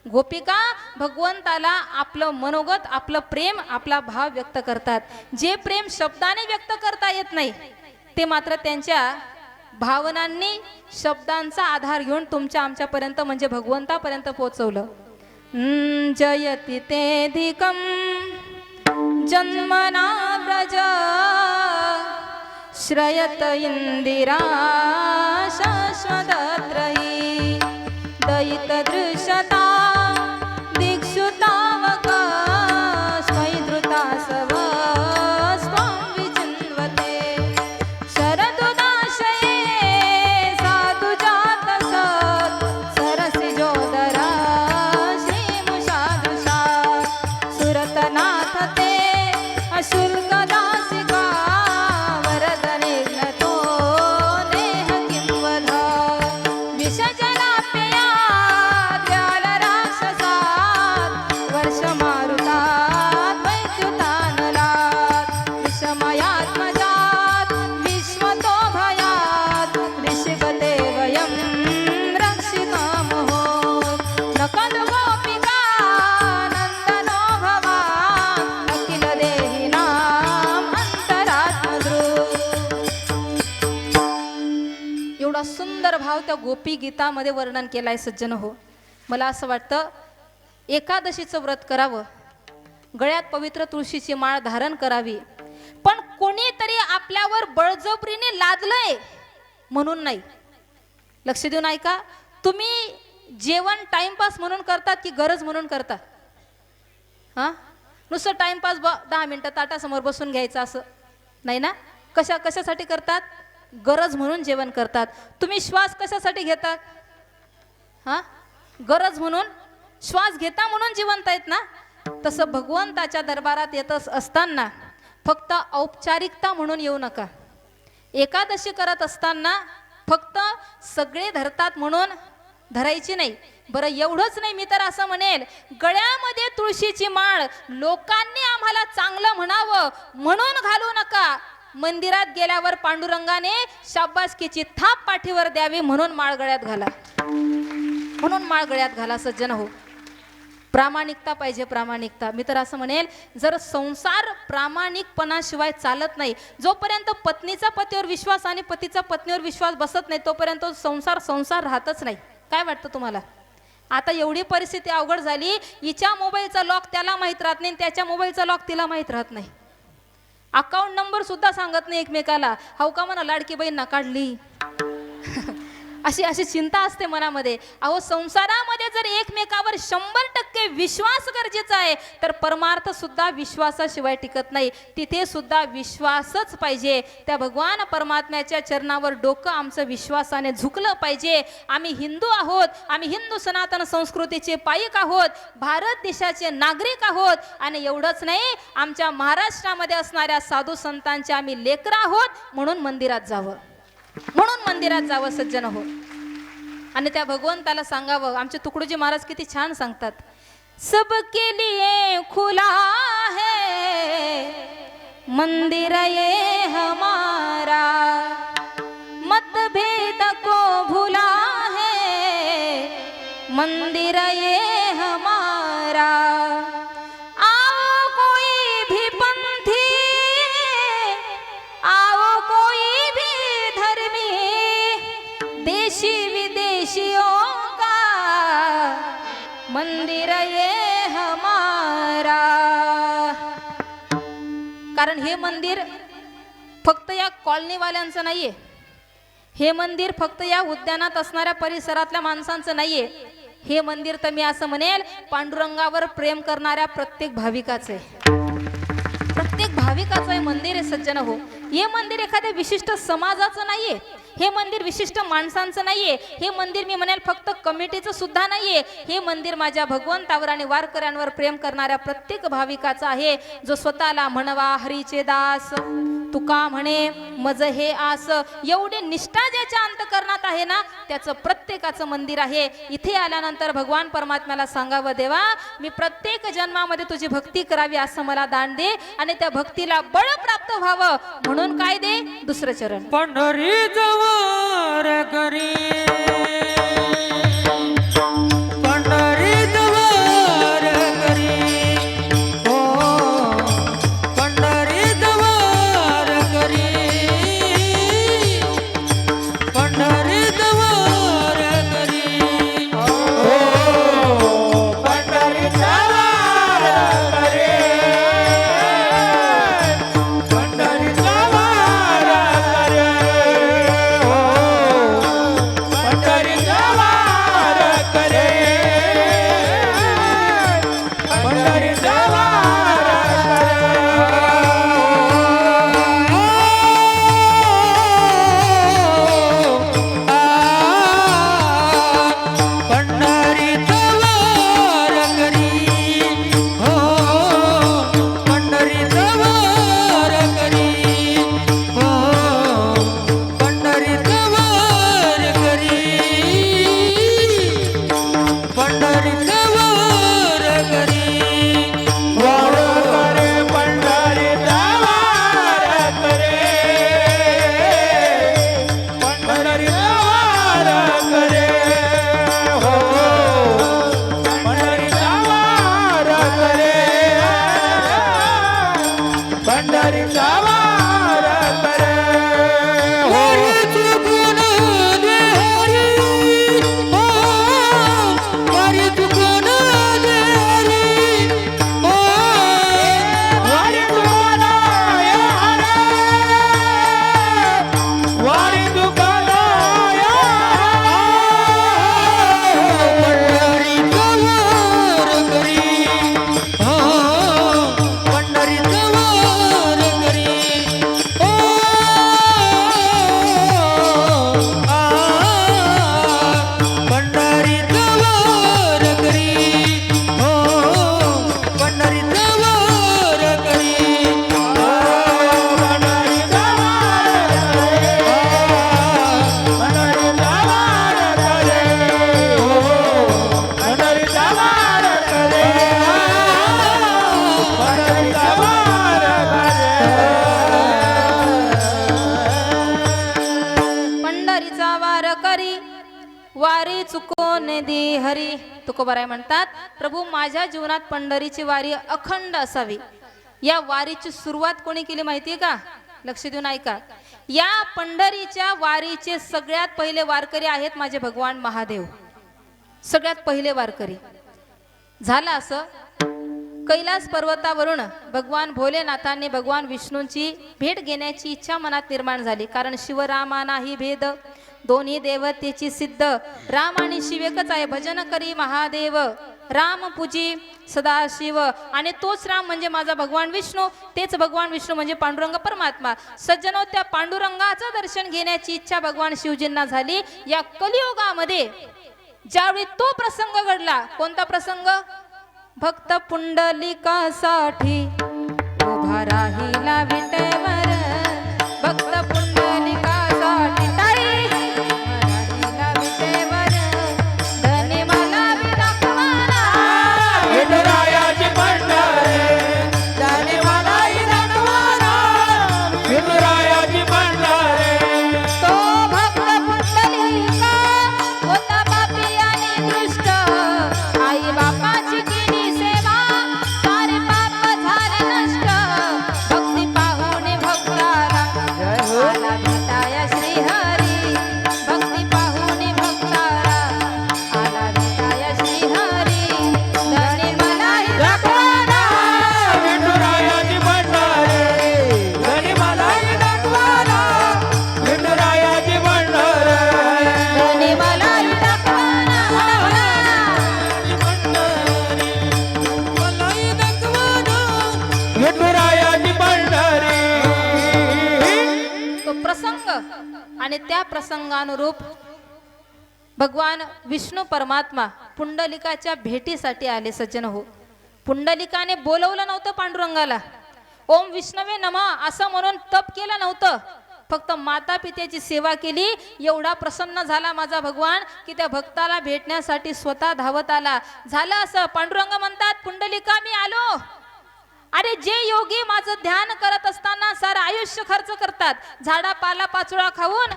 गोपिका भगवंताला आपलं मनोगत, आपलं प्रेम, आपला भाव व्यक्त करतात. जे प्रेम शब्दाने व्यक्त करता येत नाही ते मात्र त्यांच्या भावनांनी, शब्दांचा आधार घेऊन तुमच्या आमच्यापर्यंत म्हणजे भगवंतापर्यंत पोहोचवलं. जयति तेधिकं जन्मना व्रज, श्रयत इंदिरा शाश्वतत्रयी, दयित दृश्यता दीक्षुतावका, स्वैधृता सव स्वां विचिन्वते, शरदुदाशये साधु जात सत्, सरसिजोदरा श्रीमुषादुषा, सुरतनाथ ते अशुल्क दासिका, वरदनिर्णतो नेह किंवध, विषजलाप्यया द्व्यालराक्षसात्, वर्षमारुतात् वैद्युतानलात्, विषमयात्मजात् विश्वतो भयात्, ऋषिपते वयं रक्षितामहो, न खलु गोपिका नन्दनो भवान्, अखिल देहिनाम् अंतरात्मदृक्. एवढा सुंदर भाव त्या गोपी गीतामध्ये वर्णन केलाय सज्जन हो. मला असं वाटतं एकादशीचं व्रत करावं, गळ्यात पवित्र तुळशीची माळ धारण करावी, पण कोणीतरी आपल्यावर बळजबरीने लादलंय म्हणून नाही. लक्ष देऊन ऐका. तुम्ही जेवण टाइमपास म्हणून करतात की गरज म्हणून करतात? हा, नुसतं टाइमपास 10 मिनिटं ताटासमोर बसून घ्यायचं असं नाही ना. कशासाठी करतात? गरज म्हणून जेवण करतात. तुम्ही श्वास कशासाठी घेतात? हा, गरज म्हणून. श्वास घेता म्हणून जिवंत आहेत ना. तसं भगवंताच्या दरबारात येत असताना फक्त औपचारिकता म्हणून येऊ नका. एकादशी करत असताना फक्त सगळे धरतात म्हणून धरायची नाही. बरं एवढंच नाही, मी तर असं म्हणेल, गळ्यामध्ये तुळशीची माळ लोकांनी आम्हाला चांगलं म्हणावं म्हणून घालू नका. मंदिरात गेल्यावर पांडुरंगाने शाबासकीची थाप पाठीवर द्यावी म्हणून माळ गळ्यात घाला. म्हणून माळ गळ्यात घाला सज्जन हो. प्रामाणिकता पाहिजे, प्रामाणिकता. मी तर असं म्हणेल, जर संसार प्रामाणिकपणाशिवाय चालत नाही, जोपर्यंत पत्नीचा पतीवर विश्वास आणि पतीचा पत्नीवर विश्वास बसत नाही तोपर्यंत संसार राहतच नाही. काय वाटतं तुम्हाला? आता एवढी परिस्थिती अवघड झाली, हिच्या मोबाईलचा लॉक त्याला माहीत राहत नाही, त्याच्या मोबाईलचा लॉक तिला माहीत राहत नाही. अकाउंट नंबर सुद्धा सांगत नाही एकमेकाला. हाऊ का म्हणा लाडकी बहीण ना काढली. अशी अशी चिंता असते मनामध्ये. अहो, संसारामध्ये जर एकमेकावर 100% विश्वास गरजेचा आहे, तर परमार्थ सुद्धा विश्वासाशिवाय टिकत नाही. तिथे सुद्धा विश्वासच पाहिजे. त्या भगवान परमात्म्याच्या चरणावर डोकं आमचं विश्वासाने झुकलं पाहिजे. आम्ही हिंदू आहोत, आम्ही हिंदू सनातन संस्कृतीचे पायिक आहोत, भारत देशाचे नागरिक आहोत. आणि एवढंच नाही, आमच्या महाराष्ट्रामध्ये असणाऱ्या साधू संतांचे आम्ही लेकरं आहोत, म्हणून मंदिरात जावं, म्हणून मंदिरात जावं सज्जन हो. आणि त्या भगवंताला सांगावं. आमचे तुकडोजी महाराज किती छान सांगतात, सबके लिए खुला है मंदिर ये हमारा, मतभेद को भुला है मंदिर ये हमारा. आओ कोई भी पंथी, आओ कोई भी धर्मी, देशी विदेशियों का मंदिर ये हमारा. कारण हे मंदिर फक्त या कॉलनीवाल्यांचं नाहीये, हे मंदिर फक्त या उद्यानात असणाऱ्या परिसरातल्या माणसांचं नाहीये. हे मंदिर तर मी असं म्हणेल, पांडुरंगावर प्रेम करणाऱ्या प्रत्येक भाविकाचं आहे, प्रत्येक भाविकाचं हे मंदिर आहे सज्जन हो. हे मंदिर एखाद्या विशिष्ट समाजाचं नाहीये, हे मंदिर विशिष्ट माणसांचं नाहीये, हे मंदिर मी म्हणेल फक्त कमिटीचं सुद्धा नाहीये. हे मंदिर माझ्या भगवंतावर आणि वारकऱ्यांवर प्रेम करणाऱ्या प्रत्येक भाविकाचा आहे, जो स्वतःला म्हणवा हरीचे दास, तुका म्हणे मज हे आस. एवढी निष्ठा ज्याच्या अंतकरणात आहे ना, त्याचं प्रत्येकाचं मंदिर आहे. इथे आल्यानंतर भगवान परमात्म्याला सांगावं, देवा मी प्रत्येक जन्मामध्ये तुझी भक्ती करावी, असं मला दान दे, आणि त्या भक्तीला बळ प्राप्त व्हावं म्हणून काय दे, दुसरं चरण. पंढरी जवळ करी, पंढरी जवळ करी, हो पंढरी जवळ करी, पंढरी जवळ करी, हो पंढरी जवळ करी, पंढरी जवळ करी, पंढरी जवळ करे, पंढरी जवळ पंढरी जवळ करी, हो पंढरी जवळ करी, हो पंढरी जवळ करी, पंढरी जवळ करी, वार करे पंढरी जवळ करे, पंढरी जवळ करे, हो पंढरी जवळ करे, पंढरी जवळ करे, हरी चुकून दे हरी, हो हरी चुकून दे हरी, हो हरी चुकून दे हरी, हरी चुकून दे हरी, पंढरी जवळ करी, हो पंढरी जवळ करी, हो पंढरी जवळ करी, हो पंढरी जवळ करे, पंढरी जवळ करे, हो पंढरी जवळ करे, पंढरी जवळ करे. पंढरीचा वार करी, वारी चुकोन दे हरी. तुकोबाराय म्हणतात, प्रभू माझ्या जीवनात पंढरीची वारी अखंड असावी. या वारीची सुरुवात कोणी केली माहितीये का? लक्ष देऊन ऐका. या पंढरीच्या वारीचे सगळ्यात पहिले वारकरी आहेत माझे भगवान महादेव. सगळ्यात पहिले वारकरी. झालं असं, कैलास पर्वतावरून भगवान भोलेनाथांनी भगवान विष्णूंची भेट घेण्याची इच्छा मनात निर्माण झाली. कारण शिवरामा नाही भेद, दोन्ही देवतेची सिद्ध. राम आणि शिव एकच आहे, भजन करी महादेव. राम पूजी सदाशिव, आणि तोच राम म्हणजे माझा भगवान विष्णू, तेच भगवान विष्णू म्हणजे पांडुरंग परमात्मा. सज्जनो, त्या पांडुरंगाचं दर्शन घेण्याची इच्छा भगवान शिवजींना झाली. या कलियुगामध्ये ज्यावेळी तो प्रसंग घडला, कोणता प्रसंग? भक्त पुंडलिकासाठी उभा राहिला विटेवर. भक्त पुंडलिकासाठी टाळी. उभा राहिला विटेवर. धनी मला विदाखवाना. विठुरायाची पंढरी जाणे मलाही दाखवाना. विठुरायाची पंढरी तो भक्त पुंडलिका होता पापी आणि दुष्ट. आई बापाची केली सेवा, सारे पाप झाले नष्ट. भक्ती पाहुणे भक्ताला आला भेटाया श्रीहरी. भक्ती पाहुणे भक्ताला आला भेटाया श्रीहरी. धनी मलाही दाखवाना. विठुरायाची पंढरी जाणे मलाही दाखवाना. विठुरायाची पंढरी धनी मलाही दाखवाना. विठुरायाची पंढरी. तो प्रसंग आणि त्या प्रसंगानुरूप भगवान विष्णू परमात्मा पुंडलिकाच्या भेटीसाठी आले. सज्जन हो, पुंडलिकाने बोलवलं नव्हतं पांडुरंगाला. ओम विष्णवे नमः असं म्हणून तप केलं नव्हतं. फक्त माता पित्याची सेवा केली. एवढा प्रसन्न झाला माझा भगवान की त्या भक्ताला भेटण्यासाठी स्वतः धावत आला. झालं असं, पांडुरंग म्हणतात, पुंडलिका मी आलो. अरे जे योगी माझं ध्यान करत असताना सारं आयुष्य खर्च करतात, झाडा पाला पाचोळा खाऊन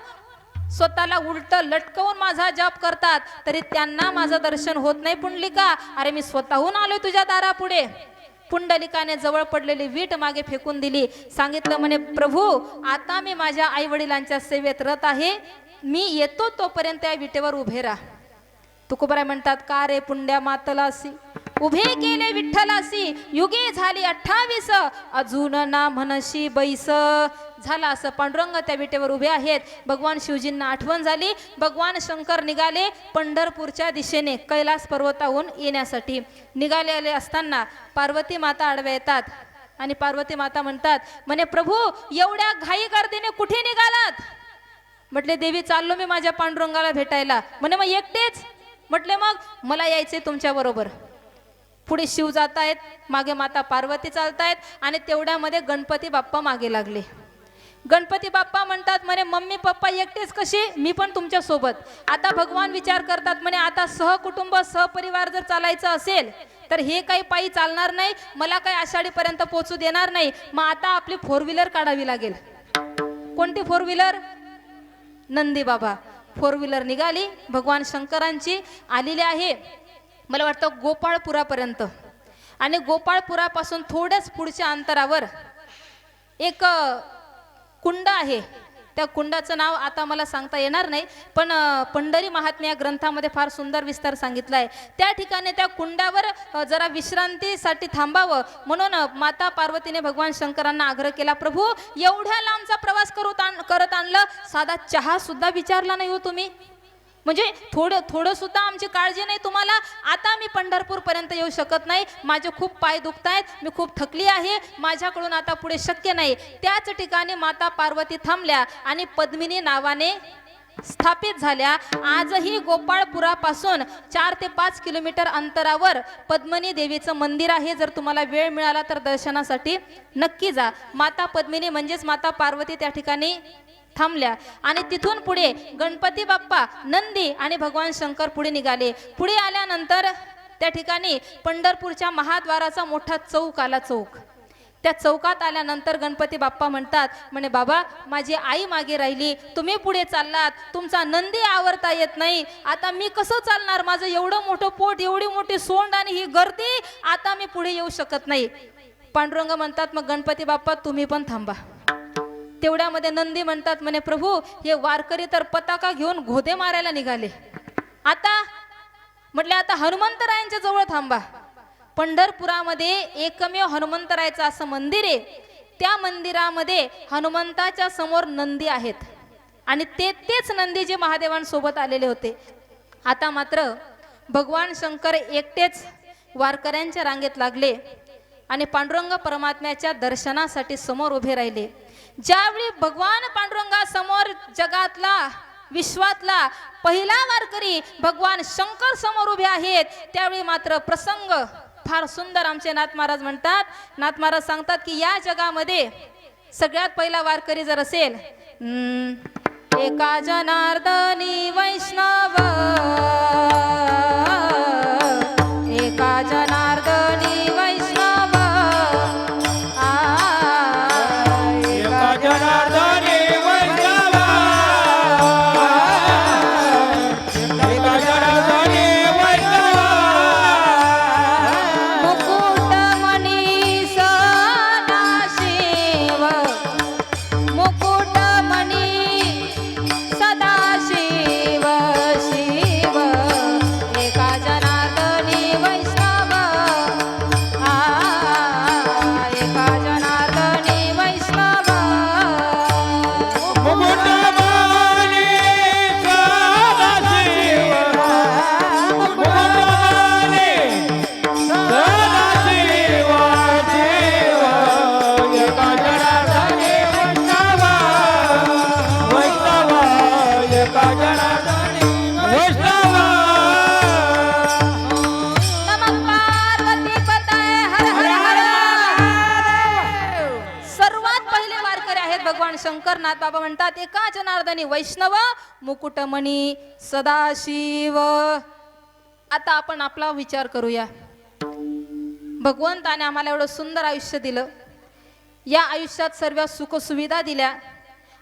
स्वतःला उलट लटकवून माझा जप करतात, तरी त्यांना माझं दर्शन होत नाही पुंडलिका. अरे मी स्वतःहून आलोय तुझ्या दारापुढे. पुंडलिकाने जवळ पडलेली वीट मागे फेकून दिली. सांगितलं म्हणे, प्रभू आता मी माझ्या आई वडिलांच्या सेवेत रत आहे, मी येतो तोपर्यंत या विटेवर उभे राहा. तुकोबाराय म्हणतात, का रे पुंड्या मातलासी उभे केले विठ्ठलासी. युगे झाली 28 अजून ना म्हणशी बैस. झाला असं, पांडुरंग त्या विटेवर उभे आहेत. भगवान शिवजींना आठवण झाली. भगवान शंकर निघाले पंढरपूरच्या दिशेने कैलास पर्वताहून येण्यासाठी. निघालेले असताना पार्वती माता आडव्या येतात आणि पार्वती माता म्हणतात म्हणे, प्रभू एवढ्या घाई गर्दीने कुठे निघालात? म्हटले, देवी चाललो मी माझ्या पांडुरंगाला भेटायला. म्हणे, मग एकटेच? म्हटले, मग मला यायचे तुमच्या बरोबर. पुढे शिव जात आहेत, मागे माता पार्वती चालतायत आणि तेवढ्यामध्ये गणपती बाप्पा मागे लागले. गणपती बाप्पा म्हणतात म्हणे, मम्मी पप्पा एकटेच कशी? मी पण तुमच्या सोबत. आता भगवान विचार करतात म्हणे, आता सहकुटुंब सहपरिवार जर चालायचं असेल तर हे काही पायी चालणार नाही, मला काही आषाढीपर्यंत पोहोचू देणार नाही. मग आता आपली 4 व्हीलर काढावी लागेल. कोणती 4 व्हीलर? नंदी बाबा 4 व्हीलर निघाली भगवान शंकरांची, आलेली आहे मला वाटतं गोपाळपुरापर्यंत. आणि गोपाळपुरापासून थोड्याच पुढच्या अंतरावर एक कुंड आहे. त्या कुंडाचं नाव आता मला सांगता येणार नाही, पण पंढरी महात्म्य या ग्रंथामध्ये फार सुंदर विस्तार सांगितला आहे. त्या ठिकाणी त्या कुंडावर जरा विश्रांतीसाठी थांबावं म्हणून माता पार्वतीने भगवान शंकरांना आग्रह केला, प्रभू एवढ्या लांबचा प्रवास करत आणलं, साधा चहा सुद्धा विचारला नाही हो तुम्ही? म्हणजे थोडं सुद्धा आमची काळजी नाही तुम्हाला? आता मी पंढरपूर पर्यंत येऊ शकत नाही, माझे खूप पाय दुखतायत, मी खूप थकली आहे, माझ्याकडून आता पुढे शक्य नाही. त्याच ठिकाणी माता पार्वती थांबल्या आणि पद्मिनी नावाने स्थापित झाल्या. आजही गोपाळपुरापासून 4 ते 5 किलोमीटर अंतरावर पद्मिनी देवीचं मंदिर आहे. जर तुम्हाला वेळ मिळाला तर दर्शनासाठी नक्की जा. माता पद्मिनी म्हणजेच माता पार्वती त्या ठिकाणी थांबल्या. आणि तिथून पुढे गणपती बाप्पा, नंदी आणि भगवान शंकर पुढे निघाले. पुढे आल्यानंतर त्या ठिकाणी पंढरपूरच्या महाद्वाराचा मोठा चौक आला. त्या चौकात आल्यानंतर गणपती बाप्पा म्हणतात म्हणे, बाबा माझी आई मागे राहिली, तुम्ही पुढे चाललात, तुमचा नंदी आवरता येत नाही, आता मी कसं चालणार? माझं एवढं मोठं पोट, एवढी मोठी सोंड आणि ही गर्दी, आता मी पुढे येऊ शकत नाही. पांडुरंग म्हणतात, मग गणपती बाप्पा तुम्ही पण थांबा. तेवढ्यामध्ये नंदी म्हणतात म्हणे, प्रभू हे वारकरी तर पताका घेऊन घोदे मारायला निघाले, आता म्हटले आता हनुमंतरायांच्या जवळ थांबा. पंढरपुरामध्ये एकमेव हनुमंतरायचं असं मंदिर आहे. त्या मंदिरामध्ये हनुमंताच्या समोर नंदी आहेत आणि तेच नंदी जे महादेवांसोबत आलेले होते. आता मात्र भगवान शंकर एकटेच वारकऱ्यांच्या रांगेत लागले आणि पांडुरंग परमात्म्याच्या दर्शनासाठी समोर उभे राहिले. ज्यावेळी भगवान पांडुरंगासमोर जगातला विश्वातला पहिला वारकरी भगवान शंकर समोर उभे आहेत, त्यावेळी मात्र प्रसंग फार सुंदर. आमचे नाथ महाराज म्हणतात, नाथ महाराज सांगतात की या जगामध्ये सगळ्यात पहिला वारकरी जर असेल, एका जनार्दनी वैष्णव, एका जनार्दनी वैष्णव, एका जनार्दनी वैष्णव, एका जनार्दनी वैष्णव, मुकुटमणी सदाशिव, मुकुटमणी सदाशिव शिव, एका जनार्दनी वैष्णव, एका जनार्दनी वैष्णव, मुकुटमणी सदाशिव, मुकुटमणी सदाशिव शिव, एका जनार्दनी वैष्णव, वैष्णव, एका जनार्दनी वैष्णव. नमः पार्वती पतये हर हर हर. सर्वात पहिले वारकरी आहेत भगवान शंकर. नाथ बाबा म्हणतात, एका जनार्दनी वैष्णव, मुकुटमणी सदाशिव. आता आपण आपला विचार करूया. भगवंताने आम्हाला एवढं सुंदर आयुष्य दिलं. या आयुष्यात सर्व सुखसुविधा दिल्या.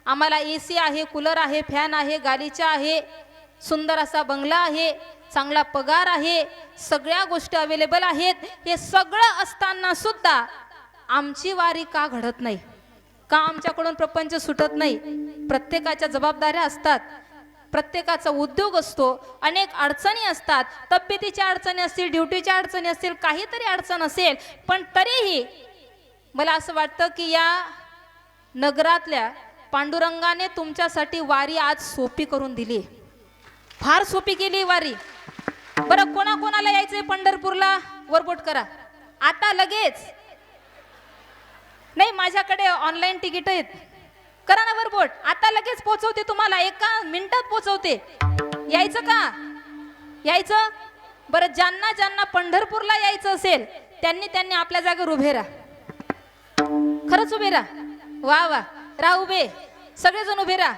आम्हाला AC आहे, कूलर आहे, फॅन आहे, गालीचा आहे, सुंदर असा बंगला आहे, चांगला पगार आहे, सगळ्या गोष्टी अवेलेबल आहेत. हे सगळं असताना सुद्धा आमची वारी का घडत नाही? का आमच्याकडून प्रपंच सुटत नाही? प्रत्येकाच्या जबाबदाऱ्या असतात, प्रत्येकाचा उद्योग असतो, अनेक अडचणी असतात, तब्येतीच्या अडचणी असतील, ड्युटीच्या अडचणी असतील, काहीतरी अडचण असेल. पण तरीही मला असं वाटतं की या नगरातल्या पांडुरंगाने तुमच्यासाठी वारी आज सोपी करून दिली. फार सोपी केली वारी. बरं, कोणाकोणाला यायचंय पंढरपूरला? वरबोट करा आता लगेच. नाही, माझ्याकडे ऑनलाईन तिकीट आहेत. करा ना वरबोट, आता लगेच पोहोचवते तुम्हाला, एका मिनिटात पोहोचवते. यायचं का? यायचं? बरं, ज्यांना ज्यांना पंढरपूरला यायचं असेल त्यांनी आपल्या जागेवर उभे राहा. खरंच उभे राहा. वा वा, राहा उभे, सगळेजण उभे राहा.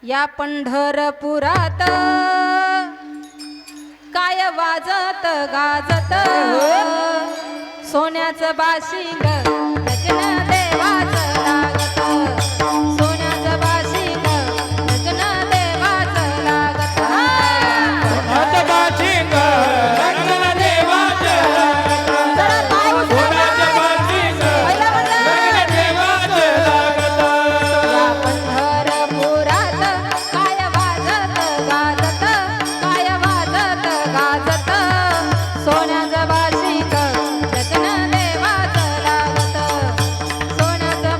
या पंढरपुरात काय वाजत गाजत, सोन्याचं बाशिंग लग्न देवाचं लागत, सोन्याचं बाशिंग लग्न देवाचं लागत. बाशिंग लग्न देवाचं लागत, जरा पाय उचला. सोन्याचं बाशिंग पहिला म्हणलं. लग्न देवाचं लागत. या पंढरपुरात काय वाजत गाजत, काय वाजत गाजत, सोन्याचं बाशिंग लग्न देवाचं लागत, सोन्याचं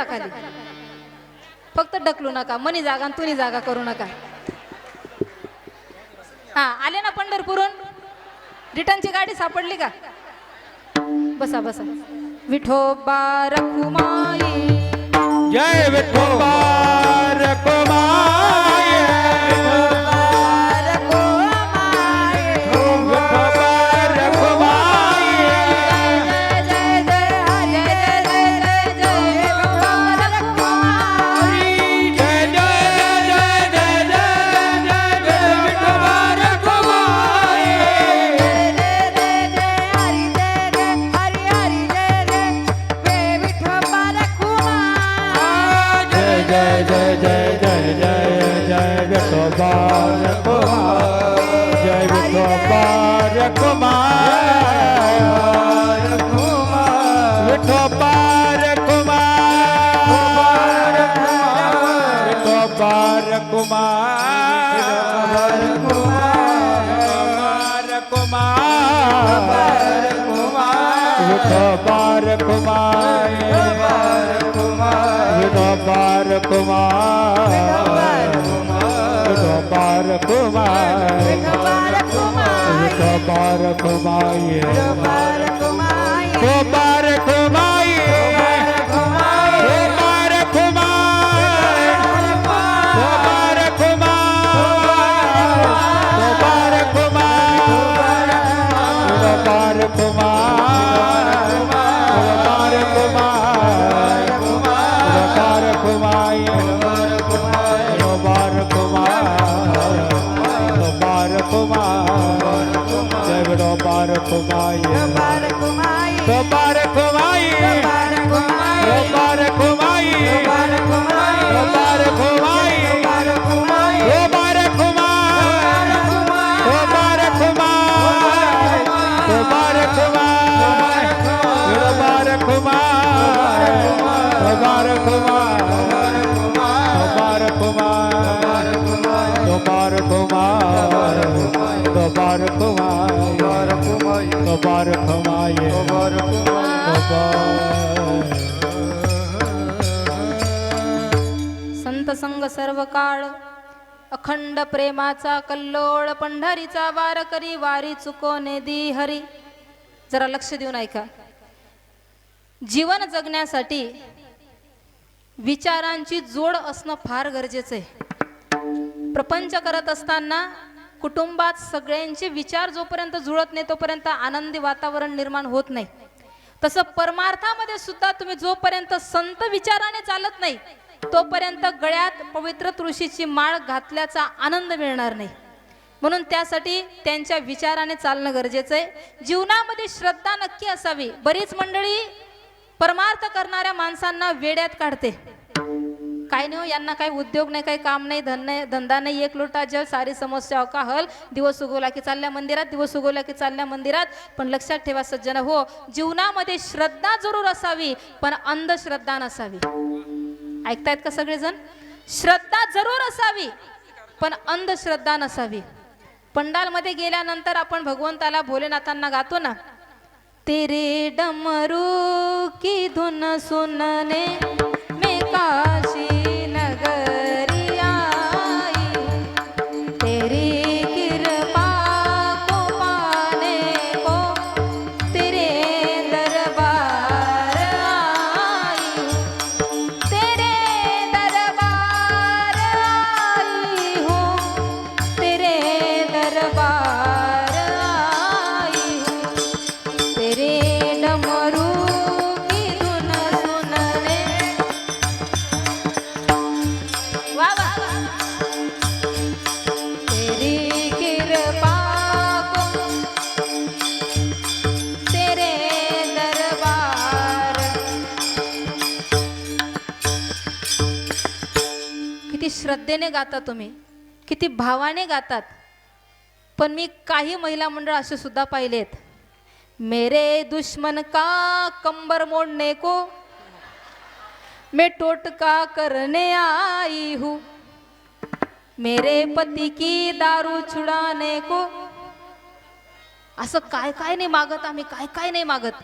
खाली. फक्त ढकलू नका, मनी जागा आणि तुनी जागा करू नका. हा आले ना पंढरपूरहून, रिटर्नची गाडी सापडली का? बसा बसा. विठोबा रखुमाई, जय विठोबा रखुमाई, विठोबा रखुमाई, जय जय जय जय जय विठोबा रखुमाई. जय जय जय जय जय जय विठोबा रखुमाई, जय जय जय जय जय जय जय विठोबा रखुमाई, जय विठोबा रखुमाई, विठोबा रखुमाई, विठोबा रखुमाई, विठोबा रखुमाई, विठोबा रखुमाई, विठोबा रखुमाई, विठोबा रखुमाई, विठोबा रखुमाई, विठोबा रखुमाई, विठोबा रखुमाई, विठोबा रखुमाई, विठोबा संत संग सर्व काळ, अखंड प्रेमाचा कल्लोळ, पंढरीचा वार करी वारी चुकोने दी हरी. जरा लक्ष देऊन ऐका. जीवन जगण्यासाठी विचारांची जोड असणं फार गरजेचं आहे. प्रपंच करत असताना कुटुंबात सगळ्यांचे विचार जोपर्यंत जुळत नाही तोपर्यंत आनंदी वातावरण निर्माण होत नाही. तसं परमार्थामध्ये सुद्धा तुम्ही जोपर्यंत संत विचाराने चालत नाही तोपर्यंत गळ्यात पवित्र तुळशीची माळ घातल्याचा आनंद मिळणार नाही. म्हणून त्यासाठी त्यांच्या विचाराने चालणं गरजेचं आहे. जीवनामध्ये श्रद्धा नक्की असावी. बरीच मंडळी परमार्थ करणाऱ्या माणसांना वेड्यात काढते. काय नाही हो, यांना काही उद्योग नाही, काही काम नाही, धंदा नाही, एक लोटा जल, सारी समस्या का हल. दिवस उगवला की चालल्या मंदिरात, दिवस उगवला की चालल्या मंदिरात. पण लक्षात ठेवा सज्जन हो, जीवनामध्ये श्रद्धा जरूर असावी पण अंधश्रद्धा नसावी. ऐकतायत का सगळेजण? श्रद्धा जरूर असावी पण अंधश्रद्धा नसावी. पंडालमध्ये गेल्यानंतर आपण भगवंताला भोलेनाथांना गातो ना, तेरे डमरू की धुन सुनने में काशी नगरी आई, तेरी कृपा को पाने को तेरे दरबार आई, तेरे दरबार आई हूँ, तेरे दरबार आई हूँ, तेरे डमरू की धुन सुनने. वाह वाह. तेरी कृपा को तेरे दरबार. किती श्रद्धेने गाता तुम्ही, किती भावाने गातात. पण मी काही महिला मंडळ असे सुद्धा पाहिलेत, मेरे दुश्मन का कंबर मोड़ने को मैं टोटका करने आई हूँ, मेरे पति की दारू छुड़ाने को. असं काय काय नाही मागत आम्ही, काय काय नाही मागत.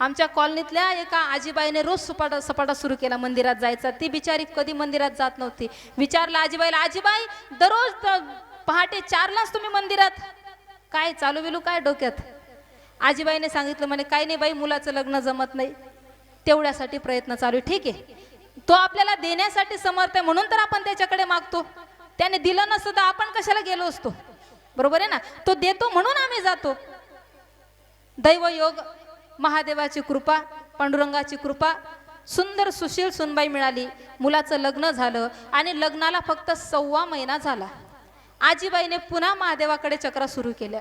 आमच्या कॉलनीतल्या एका आजीबाईने रोज सपाटा सुरू केला मंदिरात जायचा. ती बिचारी कधी मंदिरात जात नव्हती. विचारलं आजीबाईला, आजीबाई दररोज पहाटे 4लाच तुम्ही मंदिरात, काय चालू बिलू काय डोक्यात? आजीबाईने सांगितलं म्हणे काही नाही बाई, मुलाचं लग्न जमत नाही, तेवढ्यासाठी प्रयत्न चालू आहे. ठीक आहे, तो आपल्याला देण्यासाठी समर्थ आहे म्हणून तर आपण त्याच्याकडे मागतो. त्याने दिलं नसतं तर आपण कशाला गेलो असतो, बरोबर आहे ना? तो देतो म्हणून आम्ही जातो. दैवयोग, महादेवाची कृपा, पांडुरंगाची कृपा, सुंदर सुशील सुनबाई मिळाली. मुलाचं लग्न झालं आणि लग्नाला फक्त 1.25 महिना झाला. आजीबाईने पुन्हा महादेवाकडे चक्रा सुरू केल्या.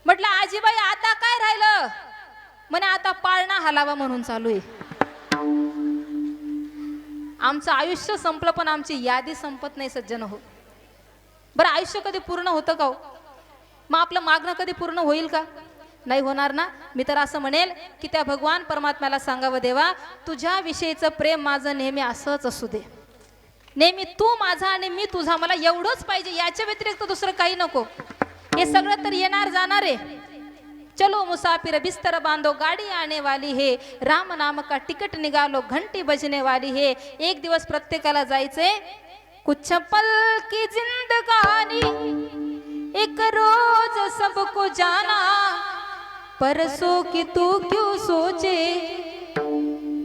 म्हटलं आजीबाई आता काय राहिलं? म्हणे आता पाळणा हलावा म्हणून चालू आहे. आमचं आयुष्य संपलं पण आमची यादी संपत नाही सज्जन हो. बरं आयुष्य कधी पूर्ण होतं का हो? मग आपलं मागणं कधी पूर्ण होईल का? नाही होणार ना. मी तर असं म्हणेल की त्या भगवान परमात्म्याला सांगावं, देवा तुझ्या विषयीचं प्रेम माझं नेहमी असंच असू दे, नेहमी तू माझा आणि मी तुझा, मला एवढंच पाहिजे, याच्या व्यतिरिक्त दुसरं काही नको. हे सगळं तर येणार जाणार आहे. चलो मुसाफिर बिस्तर बांधो गाडी आने वाली है, राम नाम का टिकट निकालो घंटी बजने वाली है. एक दिवस प्रत्येकाला जायचे. कुछ पल की जिंदगानी एक रोज सबको जाना, परसों की तू क्यों सोचे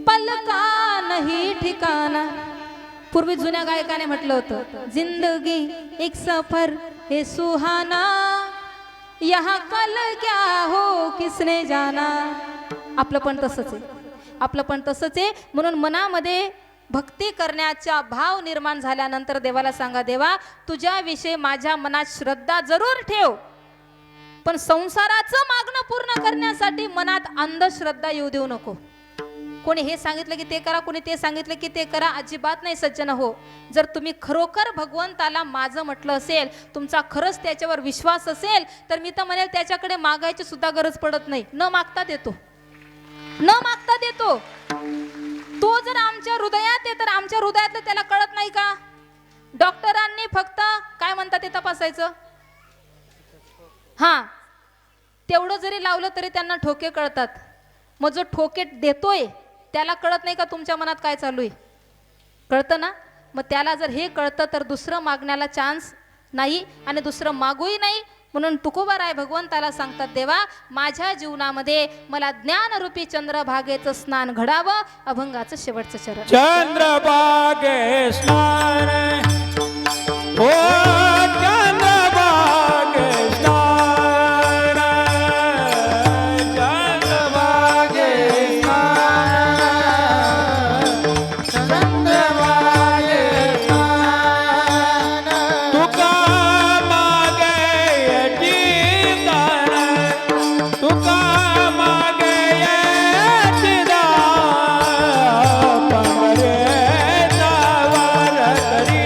पल का नहीं ठिकाना. पूर्वी जुन्या गायकाने म्हटलं होतं, जिंदगी एक सफर है सुहाना, यहाँ कल क्या हो किसने जाना. आपलं पण तसंच आहे, आपलं पण तसंच आहे. म्हणून मनामध्ये भक्ती करण्याचा भाव निर्माण झाल्यानंतर देवाला सांगा, देवा तुझ्याविषयी माझ्या मनात श्रद्धा जरूर ठेव, पण संसाराचं मागणं पूर्ण करण्यासाठी मनात अंधश्रद्धा येऊ देऊ नको. कोणी हे सांगितलं की ते करा, कोणी ते सांगितलं की ते करा, अजिबात नाही सज्जन हो. जर तुम्ही खरोखर भगवंताला माझं म्हटलं असेल, तुमचा खरंच त्याच्यावर विश्वास असेल, तर मी तर म्हणेल त्याच्याकडे मागायची सुद्धा गरज पडत नाही. न मागता देतो, न मागता देतो. तो जर आमच्या हृदयात आहे तर आमच्या हृदयातलं त्याला कळत नाही का? डॉक्टरांनी फक्त काय म्हणतात ते तपासायचं, हा तेवढं जरी लावलं तरी त्यांना ठोके कळतात. मग जो ठोके देतोय त्याला कळत नाही का तुमच्या मनात काय चालू आहे? कळतं ना. मग त्याला जर हे कळतं तर दुसरं मागण्याला चान्स नाही आणि दुसरं मागूही नाही. म्हणून तुकोबाराय भगवंताला सांगतात, देवा माझ्या जीवनामध्ये मला ज्ञानरूपी चंद्रभागेचं स्नान घडावं. अभंगाचं शेवटचं चरण. चंद्रभागे स्नान हो, चंद्रभागे स्नान, चंद्रभागे चंद्रभागे स्नान. तुका मागे याची दान, तुका मागे याची दान, पंढरीचा वार करी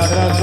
राधा